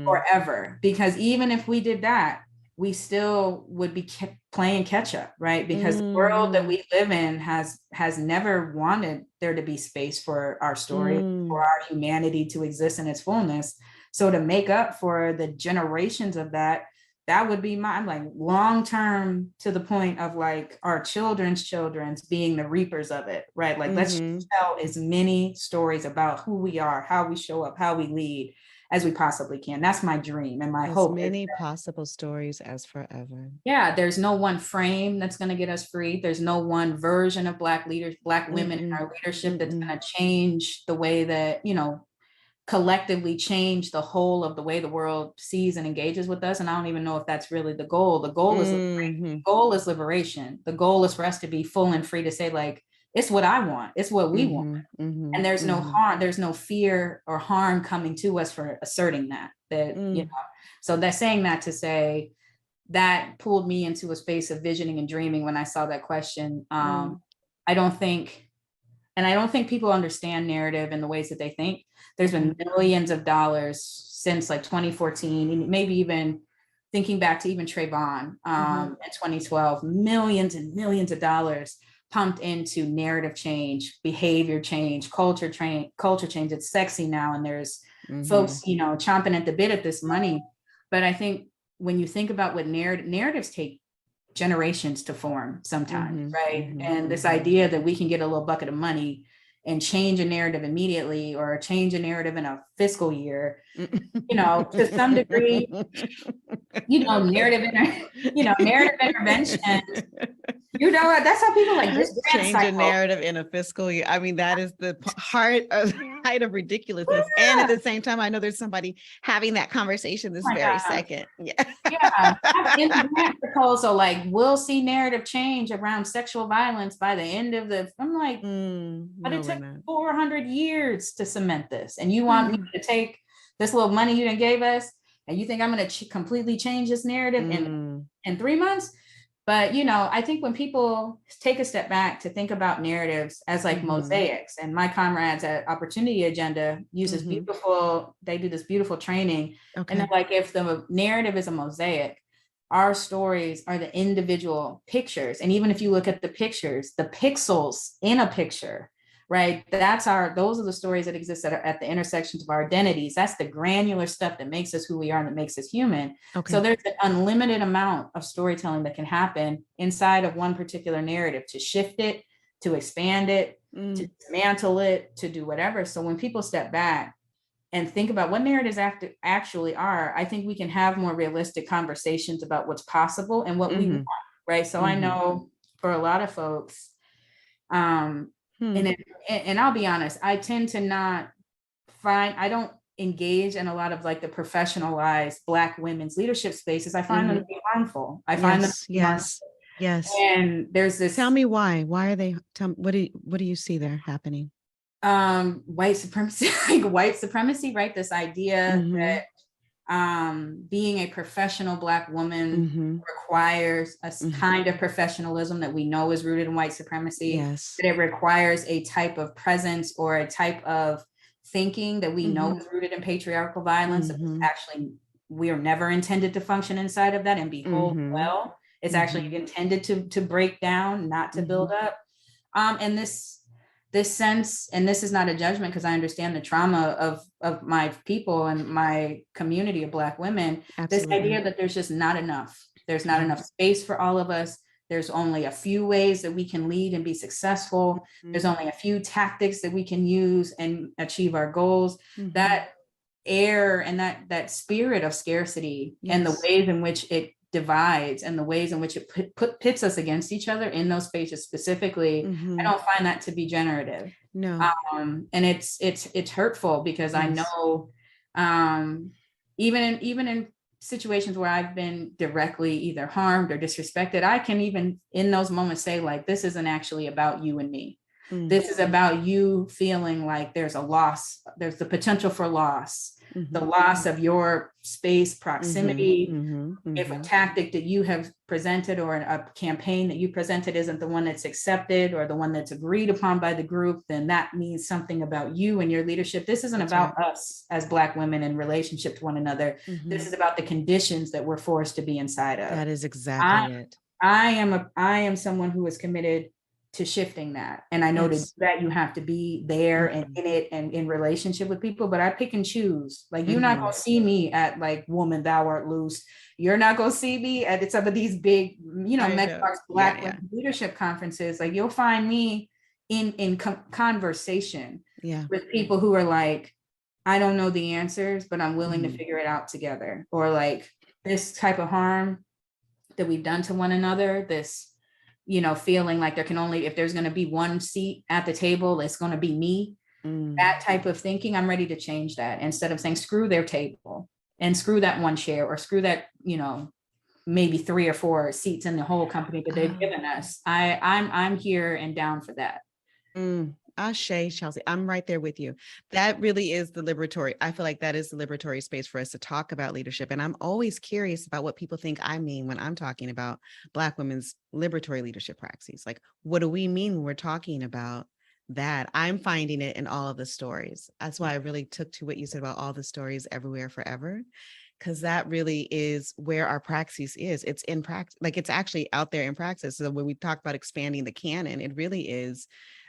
Forever. Because even if we did that, we still would be playing catch up, right? Because the world that we live in has never wanted there to be space for our story, for our humanity to exist in its fullness. So to make up for the generations of that would be my, like, long term, to the point of like our children's being the reapers of it, right? Like, let's tell as many stories about who we are, how we show up, how we lead as we possibly can. That's my dream and my hope. As many possible stories as forever. Yeah, there's no one frame that's going to get us free. There's no one version of Black leaders, Black women in our leadership that's going to change the way that, collectively change the whole of the way the world sees and engages with us. And I don't even know if that's really the goal. The goal is liberation. The goal is liberation. The goal is for us to be full and free to say, like, it's what I want. It's what we want. And there's no harm. There's no fear or harm coming to us for asserting that, so they're saying that to say that pulled me into a space of visioning and dreaming when I saw that question. I don't think and I don't think people understand narrative in the ways that they think. There's been millions of dollars since like 2014, and maybe even thinking back to even Trayvon in 2012, millions and millions of dollars pumped into narrative change, behavior change, culture change. It's sexy now, and there's folks, you know, chomping at the bit at this money. But I think when you think about what narratives take generations to form sometimes, right? And this idea that we can get a little bucket of money and change a narrative immediately, or change a narrative in a fiscal year, you know, to some degree, you know, narrative intervention. You know what? That's how people like this change a narrative in a fiscal year. I mean, that is the height of ridiculousness. Yeah. And at the same time, I know there's somebody having that conversation this very second. Yeah. Yeah. In the grant proposal, like, we'll see narrative change around sexual violence by the end of the, I'm like, but it took 400 years to cement this. And you want me to take this little money you done gave us, and you think I'm going to completely change this narrative in 3 months? But, you know, I think when people take a step back to think about narratives as like mosaics, and my comrades at Opportunity Agenda uses they do this beautiful training. And they're like, if the narrative is a mosaic, our stories are the individual pictures. And even if you look at the pictures, the pixels in a picture, right? Those are the stories that exist at the intersections of our identities. That's the granular stuff that makes us who we are and that makes us human. So there's an unlimited amount of storytelling that can happen inside of one particular narrative, to shift it, to expand it, to dismantle it, to do whatever. So when people step back and think about what narratives actually are, I think we can have more realistic conversations about what's possible and what we want, right? So I know for a lot of folks, and I'll be honest, I tend to not I don't engage in a lot of like the professionalized Black women's leadership spaces. I find them to be harmful. I find them to be harmful. Yes. And there's this. Tell me why. Why are they? What do you see there happening? White supremacy, right? This idea that being a professional Black woman requires a kind of professionalism that we know is rooted in white supremacy. That it requires a type of presence or a type of thinking that we know is rooted in patriarchal violence. Actually, we are never intended to function inside of that and be whole. Well, it's actually intended to break down, not to build up. And this sense, and this is not a judgment, because I understand the trauma of my people and my community of Black women. Absolutely. This idea that there's just not enough. There's not enough space for all of us. There's only a few ways that we can lead and be successful. There's only a few tactics that we can use and achieve our goals. That air and that spirit of scarcity and the ways in which it divides and the ways in which it pits us against each other in those spaces specifically, I don't find that to be generative. No. And it's hurtful, because I know even in situations where I've been directly either harmed or disrespected, I can even in those moments say, like, this isn't actually about you and me. This is about you feeling like there's a loss, there's the potential for loss, the loss of your space, proximity. If a tactic that you have presented or a campaign that you presented isn't the one that's accepted or the one that's agreed upon by the group, then that means something about you and your leadership. This isn't about us as Black women in relationship to one another. This is about the conditions that we're forced to be inside of. That is exactly it. I am someone who is committed to shifting that. And I know that you have to be there and in it and in relationship with people, but I pick and choose. Like, you're not going to see me at like Woman Thou Art Loose. You're not going to see me at some of these big, Black women leadership conferences. Like, you'll find me in conversation with people who are like, I don't know the answers, but I'm willing to figure it out together. Or like, this type of harm that we've done to one another, this, feeling like if there's going to be one seat at the table, it's going to be me. That type of thinking, I'm ready to change that. Instead of saying, screw their table and screw that one chair or screw that, maybe 3 or 4 seats in the whole company that they've given us. I'm here and down for that. Ashe, Chelsea, I'm right there with you. That really is the liberatory. I feel like that is the liberatory space for us to talk about leadership. And I'm always curious about what people think I mean when I'm talking about Black women's liberatory leadership praxis. Like, what do we mean when we're talking about that. I'm finding it in all of the stories. That's why I really took to what you said about all the stories everywhere forever, because that really is where our praxis is. It's in practice, like it's actually out there in practice. So when we talk about expanding the canon, it really is.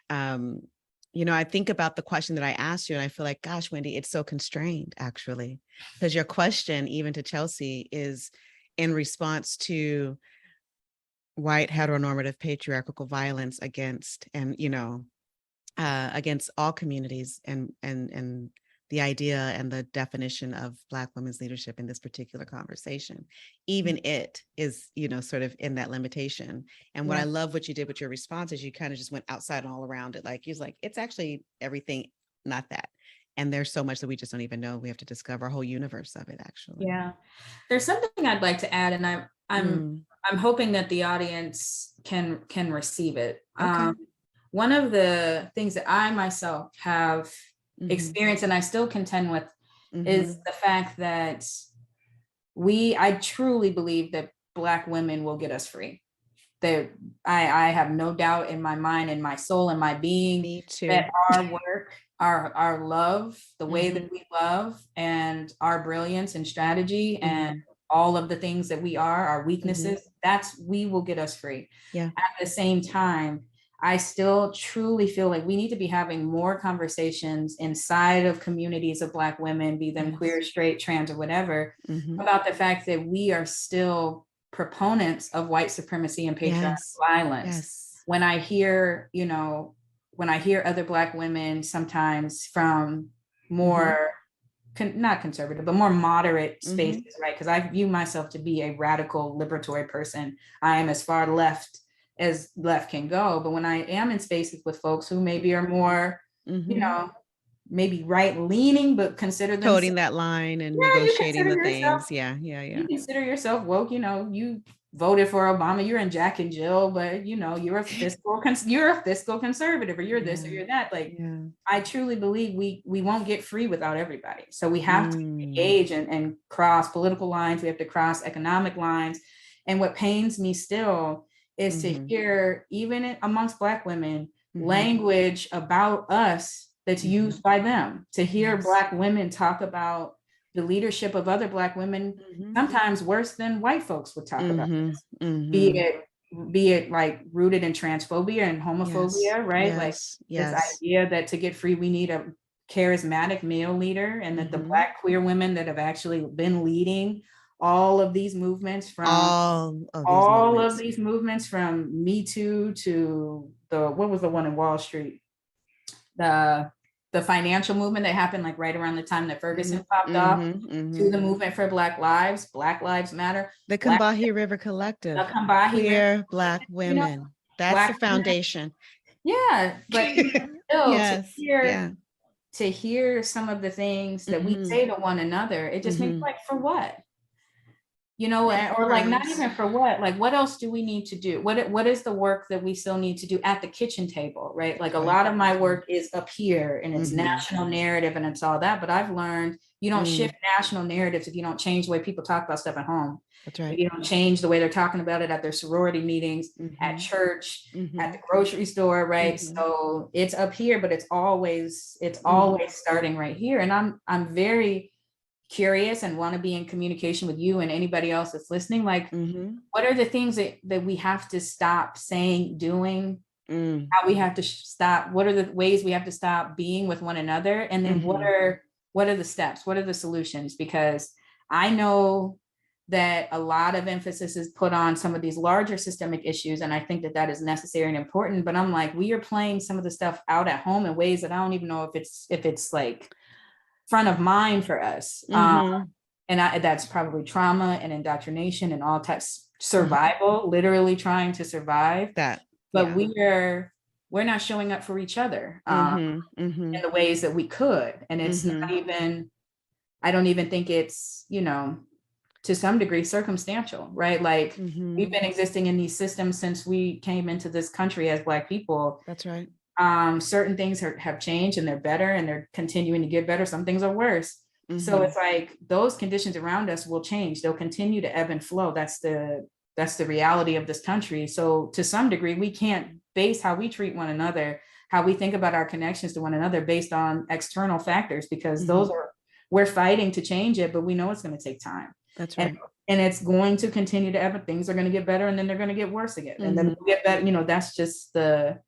I think about the question that I asked you, and I feel like, gosh, Wendy, it's so constrained, actually, because your question, even to Chelsea, is in response to white heteronormative patriarchal violence against, and against all communities, and the idea and the definition of Black women's leadership in this particular conversation, even it is, sort of in that limitation. And what I love what you did with your response is you kind of just went outside and all around it. Like, he's like, it's actually everything, not that. And there's so much that we just don't even know. We have to discover a whole universe of it, actually. Yeah. There's something I'd like to add, and I'm hoping that the audience can receive it. Okay. One of the things that I myself have experienced, and I still contend with, is the fact that I truly believe that Black women will get us free. That I have no doubt in my mind, in my soul, in my being, Me too. that our work, our love, the way that we love, and our brilliance and strategy, and all of the things that we are, our weaknesses, we will get us free. Yeah. At the same time, I still truly feel like we need to be having more conversations inside of communities of Black women, be them queer, straight, trans, or whatever, about the fact that we are still proponents of white supremacy and patriarchal violence. When I hear, other Black women, sometimes from more not conservative, but more moderate spaces, right? Because I view myself to be a radical liberatory person. I am as far left as left can go. But when I am in spaces with folks who maybe are more, maybe right leaning, but consider them toting that line and negotiating the things. You consider yourself woke, you voted for Obama, you're in Jack and Jill, but you're a fiscal conservative, or you're this or you're that. I truly believe we won't get free without everybody. So we have to engage and cross political lines. We have to cross economic lines. And what pains me still is to hear, even amongst Black women, language about us that's used by them. To hear Black women talk about the leadership of other Black women, sometimes worse than white folks would talk about this. Be it like rooted in transphobia and homophobia, right? Like this idea that to get free, we need a charismatic male leader, and that the Black queer women that have actually been leading all of these movements, from all of these movements from Me Too to what was the one in Wall Street? The financial movement that happened like right around the time that Ferguson popped off, to the movement for Black Lives Matter. The Combahee River Collective, queer Black women. That's the foundation. Yeah, but still to hear some of the things that we say to one another, it just makes like, for what? Or like, not even for what, like, what else do we need to do? What is the work that we still need to do at the kitchen table, right? Like, a lot of my work is up here, and it's national narrative, and it's all that. But I've learned you don't shift national narratives if you don't change the way people talk about stuff at home. That's right. If you don't change the way they're talking about it at their sorority meetings, at church, at the grocery store, right? So it's up here, but it's always starting right here. And I'm very curious and want to be in communication with you and anybody else that's listening. Like, what are the things that we have to stop saying, doing, how we have to stop, what are the ways we have to stop being with one another? And then what are the steps? What are the solutions? Because I know that a lot of emphasis is put on some of these larger systemic issues. And I think that is necessary and important, but I'm like, we are playing some of the stuff out at home in ways that I don't even know if it's like front of mind for us. And that's probably trauma and indoctrination and all types, survival, literally trying to survive. But we're not showing up for each other in the ways that we could. And it's not even, I don't even think it's, to some degree circumstantial, right? Like, we've been existing in these systems since we came into this country as Black people. That's right. Certain things have changed, and they're better, and they're continuing to get better. Some things are worse. So it's like those conditions around us will change. They'll continue to ebb and flow. That's the reality of this country. So to some degree, we can't base how we treat one another how we think about our connections to one another based on external factors, because Mm-hmm. we're fighting to change it, but we know it's going to take time. That's right. And it's going to continue to ever, things are going to get better, and then they're going to get worse again. And then we'll get better. That's just the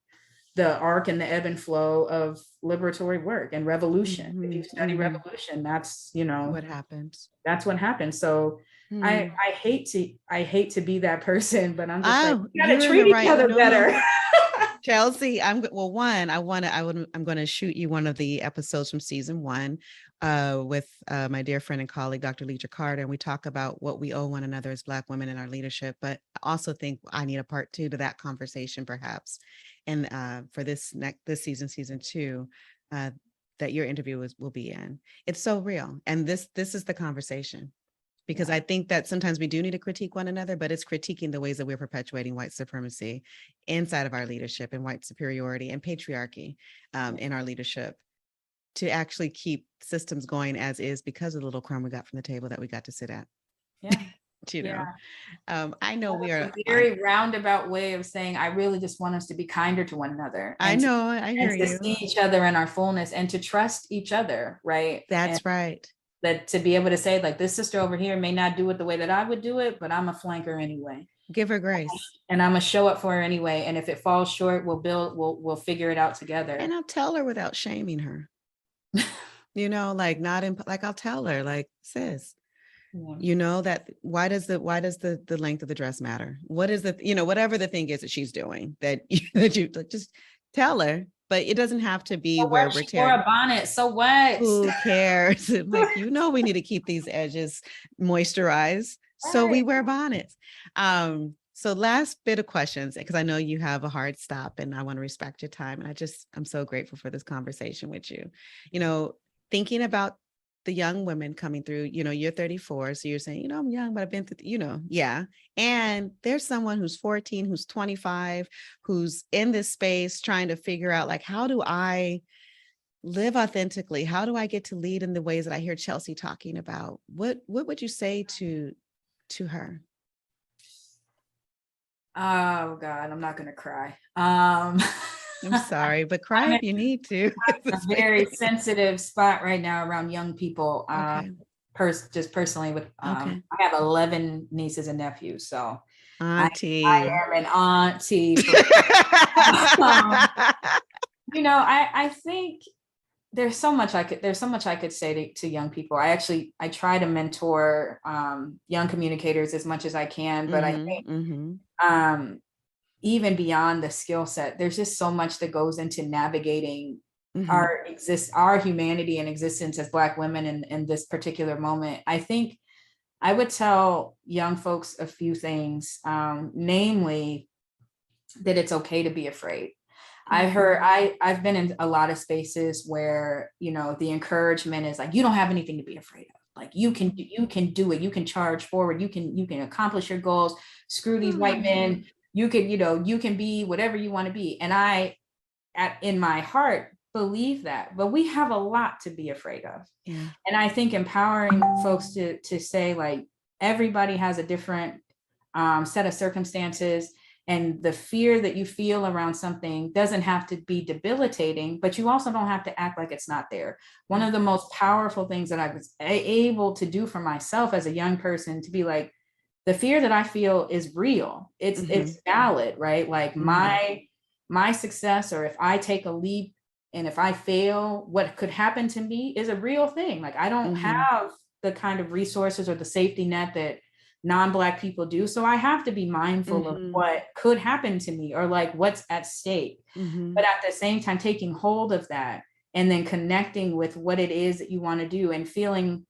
arc and the ebb and flow of liberatory work and revolution. If you study revolution, that's, what happens. That's what happens. So I hate to be that person, but I'm just like, we gotta treat each other better. Chelsea, I'm going to shoot you one of the episodes from season 1 with my dear friend and colleague, Dr. Leisha Carter, and we talk about what we owe one another as Black women in our leadership. But I also think I need a part 2 to that conversation, perhaps. And for this season 2, that your interview will be in. It's so real, and this is the conversation. Because I think that sometimes we do need to critique one another, but it's critiquing the ways that we're perpetuating white supremacy inside of our leadership, and white superiority and patriarchy in our leadership, to actually keep systems going as is, because of the little crumb we got from the table that we got to sit at. Yeah. I know we are a very roundabout way of saying, I really just want us to be kinder to one another. I know, I hear you. To see each other in our fullness, and to trust each other, right? That's right. That to be able to say, like, this sister over here may not do it the way that I would do it, but I'm a flanker anyway. Give her grace. And I'm gonna show up for her anyway. And if it falls short, we'll figure it out together. And I'll tell her without shaming her. I'll tell her, like, sis, that why does the length of the dress matter? What is whatever the thing is that she's doing, that you just tell her. But it doesn't have to be where we're tearing. A bonnet, so what? Who cares? Like, we need to keep these edges moisturized, so we wear bonnets. So last bit of questions, because I know you have a hard stop, and I want to respect your time. And I'm so grateful for this conversation with you. Thinking about the young women coming through, you're 34, so you're saying, I'm young, but I've been through, and there's someone who's 14, who's 25, who's in this space trying to figure out, like, how do I live authentically? How do I get to lead in the ways that I hear Chelsea talking about? What would you say to her? Oh God, I'm not gonna cry. I'm sorry, but cry if you need to. It's a very sensitive spot right now around young people. Just personally, with I have 11 nieces and nephews, so auntie. I am an auntie. I think there's so much I could say to young people. I try to mentor young communicators as much as I can, but I think even beyond the skill set, there's just so much that goes into navigating our humanity and existence as Black women in this particular moment. I think I would tell young folks a few things, namely that it's okay to be afraid. I've been in a lot of spaces where, the encouragement is like, you don't have anything to be afraid of. Like, you can do it. You can charge forward. You can accomplish your goals. Screw these white men. You can be whatever you want to be. And in my heart, believe that, but we have a lot to be afraid of. Yeah. And I think empowering folks to say, like, everybody has a different set of circumstances, and the fear that you feel around something doesn't have to be debilitating, but you also don't have to act like it's not there. One of the most powerful things that I was able to do for myself as a young person, to be like, the fear that I feel is real. It's valid, right? Like my success, or if I take a leap and if I fail, what could happen to me is a real thing. Like, I don't have the kind of resources or the safety net that non-Black people do. So I have to be mindful of what could happen to me, or like what's at stake. But at the same time, taking hold of that and then connecting with what it is that you want to do, and feeling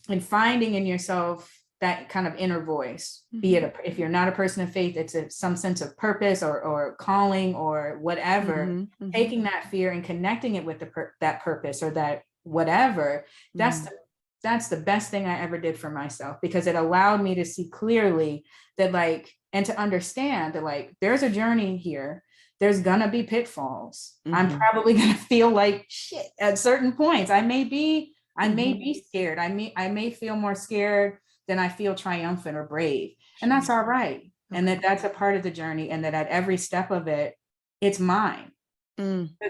and finding in yourself that kind of inner voice, be it if you're not a person of faith, it's some sense of purpose or calling or whatever, taking that fear and connecting it with that purpose or that whatever. That's the best thing I ever did for myself, because it allowed me to see clearly that, like, and to understand that, like, there's a journey here. There's gonna be pitfalls. I'm probably gonna feel like shit at certain points. I may be scared. I may feel more scared than I feel triumphant or brave. And that's all right. And that's a part of the journey, and that at every step of it, it's mine.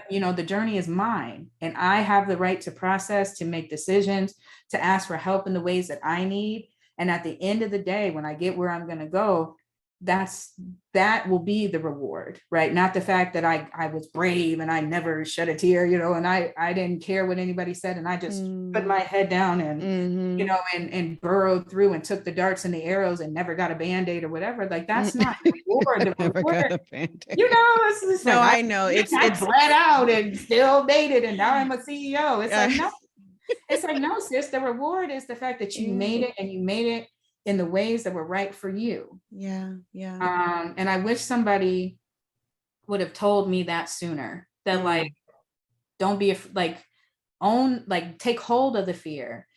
You know, the journey is mine, and I have the right to process, to make decisions, to ask for help in the ways that I need. And at the end of the day, when I get where I'm going to go, that will be the reward, right? Not the fact that I was brave and I never shed a tear, you know, and I didn't care what anybody said, and I just put my head down and you know, and burrowed through and took the darts and the arrows and never got a band-aid or whatever. Like, that's not the reward. The reward, you know, it's just no, like, I know it's bled out and still made it, and now I'm a CEO. It's like, no, it's like, no, sis, the reward is the fact that you made it, and you made it in the ways that were right for you. Yeah. And I wish somebody would have told me that sooner, that like, don't be like, take hold of the fear,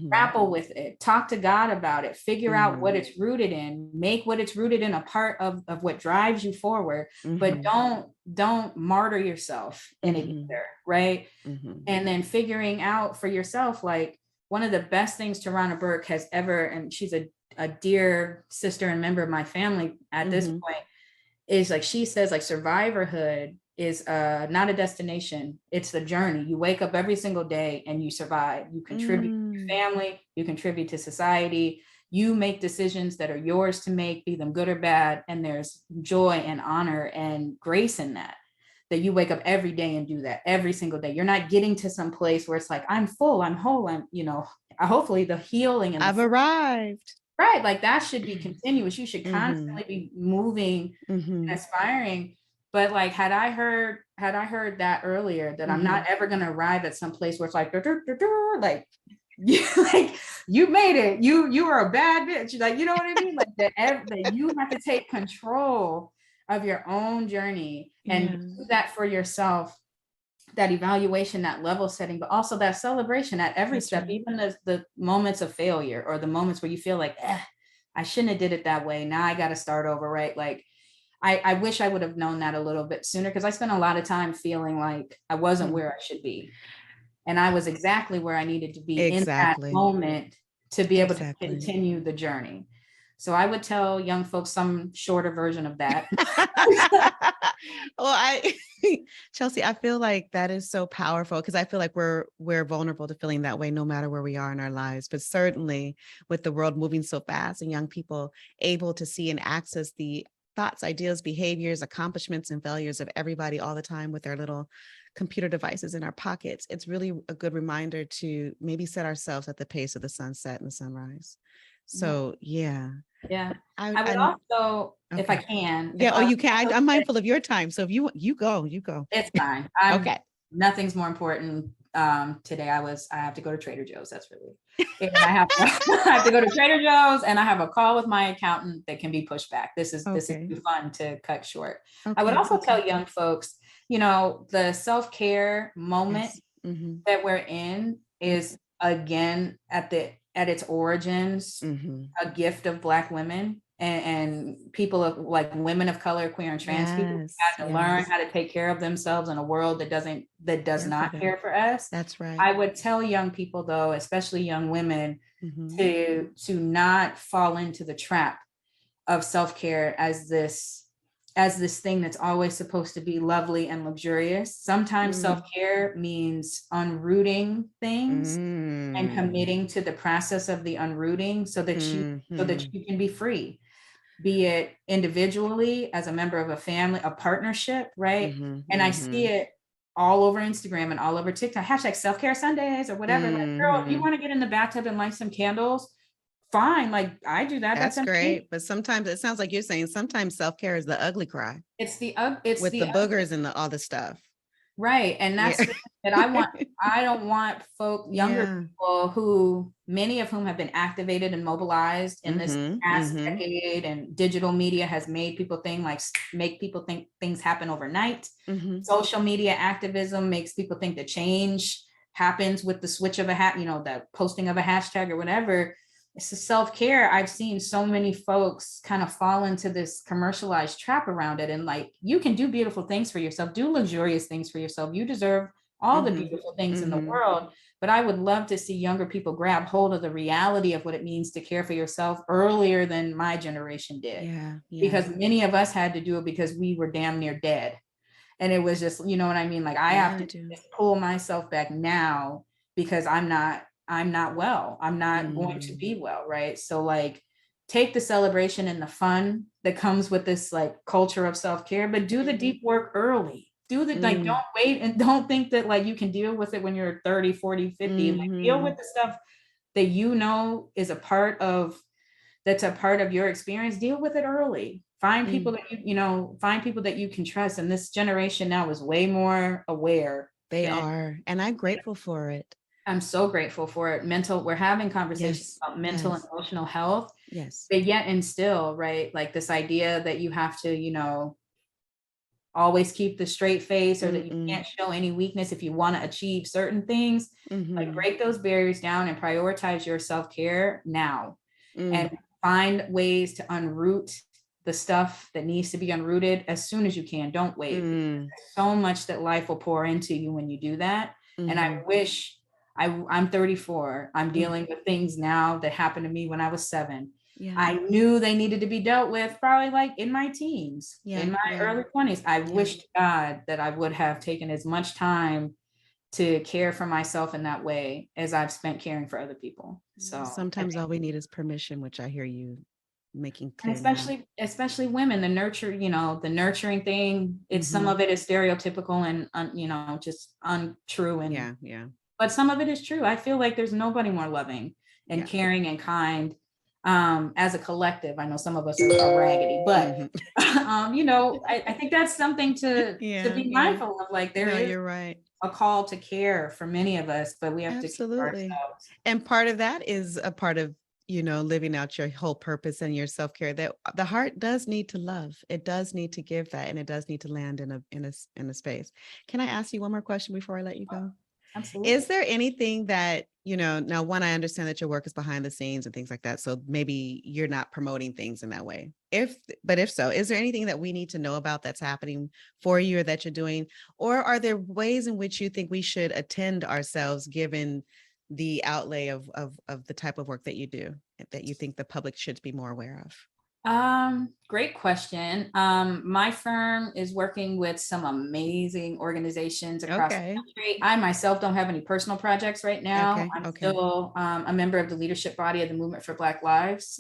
grapple with it, talk to God about it, figure out what it's rooted in, make what it's rooted in a part of what drives you forward, but don't martyr yourself in it either, right? And then figuring out for yourself, like, one of the best things Tarana Burke has ever, and she's a dear sister and member of my family at this point, is like, she says, like, survivorhood is not a destination, it's the journey. You wake up every single day and you survive. You contribute to your family, you contribute to society, you make decisions that are yours to make, be them good or bad, and there's joy and honor and grace in that you wake up every day and do that every single day. You're not getting to some place where it's like, I'm full, I'm whole, I'm, you know, hopefully the healing and I've arrived. Right. Like, that should be continuous. You should constantly be moving and aspiring. But like, had I heard that earlier, that I'm not ever going to arrive at some place where it's like, like, like, you made it, you are a bad bitch, like, you know what I mean? Like, that you have to take control of your own journey and do that for yourself, that evaluation, that level setting, but also that celebration at every step, even the moments of failure, or the moments where you feel like, I shouldn't have did it that way, now I got to start over, right? Like, I wish I would have known that a little bit sooner, because I spent a lot of time feeling like I wasn't where I should be, and I was exactly where I needed to be in that moment to be able to continue the journey. So I would tell young folks some shorter version of that. Well, Chelsea, I feel like that is so powerful, because I feel like we're vulnerable to feeling that way no matter where we are in our lives. But certainly with the world moving so fast and young people able to see and access the thoughts, ideas, behaviors, accomplishments, and failures of everybody all the time with their little computer devices in our pockets, it's really a good reminder to maybe set ourselves at the pace of the sunset and the sunrise. So yeah. I would also, if I can. Yeah. You can. I'm mindful of your time. So if you go. It's fine. Okay. Nothing's more important. Today I have to go to Trader Joe's. That's really, I have to go to Trader Joe's, and I have a call with my accountant that can be pushed back. This is too fun to cut short. I would also tell young folks, you know, the self-care moment that we're in is, again, at its origins, a gift of Black women and people of, like, women of color, queer and trans people, had to learn how to take care of themselves in a world that does not care for us. That's right. I would tell young people, though, especially young women, to not fall into the trap of self-care as this thing that's always supposed to be lovely and luxurious. Sometimes self-care means unrooting things and committing to the process of the unrooting so that you can be free, be it individually, as a member of a family, a partnership, right? And I see it all over Instagram and all over TikTok, hashtag self-care Sundays or whatever. Like, girl, if you want to get in the bathtub and light some candles, fine. Like, I do that. That's great. But sometimes it sounds like you're saying sometimes self-care is the ugly cry. It's the boogers and all the stuff. Right. And that's the thing that I don't want younger people, who many of whom have been activated and mobilized in this past decade, and digital media has made people think things happen overnight. Social media activism makes people think that change happens with the switch of the posting of a hashtag or whatever. It's a self-care. I've seen so many folks kind of fall into this commercialized trap around it. And like, you can do beautiful things for yourself, do luxurious things for yourself. You deserve all the beautiful things in the world. But I would love to see younger people grab hold of the reality of what it means to care for yourself earlier than my generation did. Because many of us had to do it because we were damn near dead. And it was just, you know what I mean? Like I have to just pull myself back now because I'm not well. I'm not going to be well. Right. So like take the celebration and the fun that comes with this like culture of self-care, but do the deep work early. Do the like, don't wait and don't think that like you can deal with it when you're 30, 40, 50. Like deal with the stuff that you know is a part of your experience. Deal with it early. Find people that find people that you can trust. And this generation now is way more aware. They are, and I'm grateful for it. I'm so grateful for it. We're having conversations about mental and emotional health. Yes. But yet and still, right? Like this idea that you have to, always keep the straight face, or that you can't show any weakness if you want to achieve certain things. Like break those barriers down and prioritize your self-care now, and find ways to unroot the stuff that needs to be unrooted as soon as you can. Don't wait. There's so much that life will pour into you when you do that. And I wish I'm 34. I'm dealing with things now that happened to me when I was 7. Yeah. I knew they needed to be dealt with probably like in my teens, in my early 20s. I wish to God that I would have taken as much time to care for myself in that way as I've spent caring for other people. So sometimes all we need is permission, which I hear you making clear. And especially women, the nurturing thing, it's some of it is stereotypical and just untrue, and but some of it is true. I feel like there's nobody more loving and caring and kind as a collective. I know some of us are raggedy, but I think that's something to be mindful of. Like you're right. A call to care for many of us, but we have to keep ourselves. And part of that is a part of living out your whole purpose and your self-care, that the heart does need to love. It does need to give that, and it does need to land in a space. Can I ask you one more question before I let you go? Absolutely. Is there anything that, now one, I understand that your work is behind the scenes and things like that, so maybe you're not promoting things in that way. If so, is there anything that we need to know about that's happening for you or that you're doing? Or are there ways in which you think we should attend ourselves, given the outlay of the type of work that you do, that you think the public should be more aware of? Great question. My firm is working with some amazing organizations across the country. I myself don't have any personal projects right now. I'm still a member of the leadership body of the Movement for Black Lives.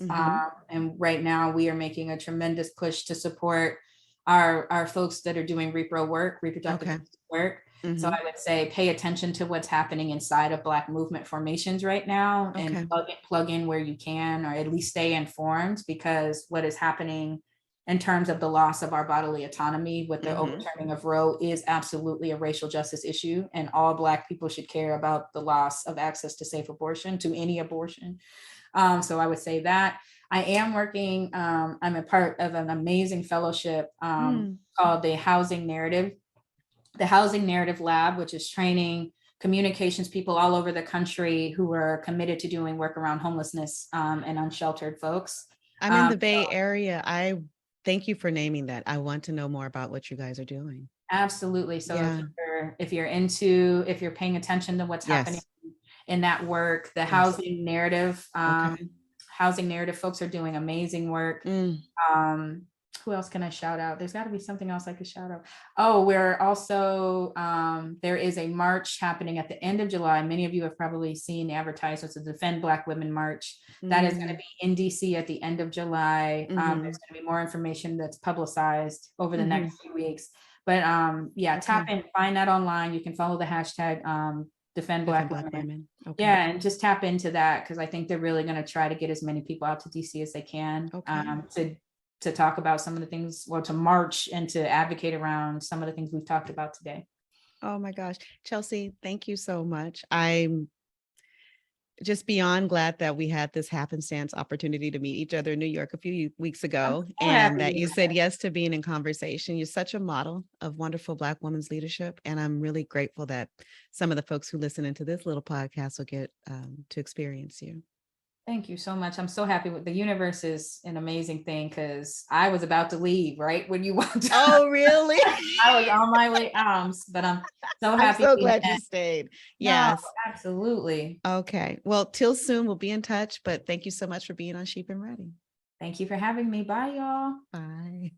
And right now we are making a tremendous push to support our folks that are doing reproductive work. So I would say pay attention to what's happening inside of Black movement formations right now, and plug in where you can, or at least stay informed, because what is happening in terms of the loss of our bodily autonomy with the overturning of Roe is absolutely a racial justice issue, and all Black people should care about the loss of access to safe abortion, to any abortion. So I would say that. I am working, I'm a part of an amazing fellowship called the Housing Narrative Lab, which is training communications people all over the country who are committed to doing work around homelessness and unsheltered folks. I'm in the Bay Area. I thank you for naming that. I want to know more about what you guys are doing. Absolutely. So if you're paying attention to what's happening in that work, the Housing Narrative, Housing Narrative folks are doing amazing work. Who else can I shout out? There's got to be something else I could shout out. Oh, we're also, there is a march happening at the end of July. Many of you have probably seen the advertisements of the Defend Black Women March. That is going to be in DC at the end of July. There's going to be more information that's publicized over the next few weeks. But tap in, find that online. You can follow the hashtag Defend Black Women. Yeah, and just tap into that, because I think they're really going to try to get as many people out to DC as they can to talk about some of the things, or to march and to advocate around some of the things we've talked about today. Oh my gosh, Chelsea, thank you so much. I'm just beyond glad that we had this happenstance opportunity to meet each other in New York a few weeks ago, and that you said yes to being in conversation. You're such a model of wonderful Black women's leadership, and I'm really grateful that some of the folks who listen into this little podcast will get to experience you. Thank you so much. I'm so happy with the universe. Is an amazing thing, because I was about to leave right when you walked out. Oh, really? I was on my way out, but I'm so happy. I'm so glad you stayed. Yes, no, absolutely. Okay. Well, till soon, we'll be in touch, but thank you so much for being on Sheep and Ready. Thank you for having me. Bye, y'all. Bye.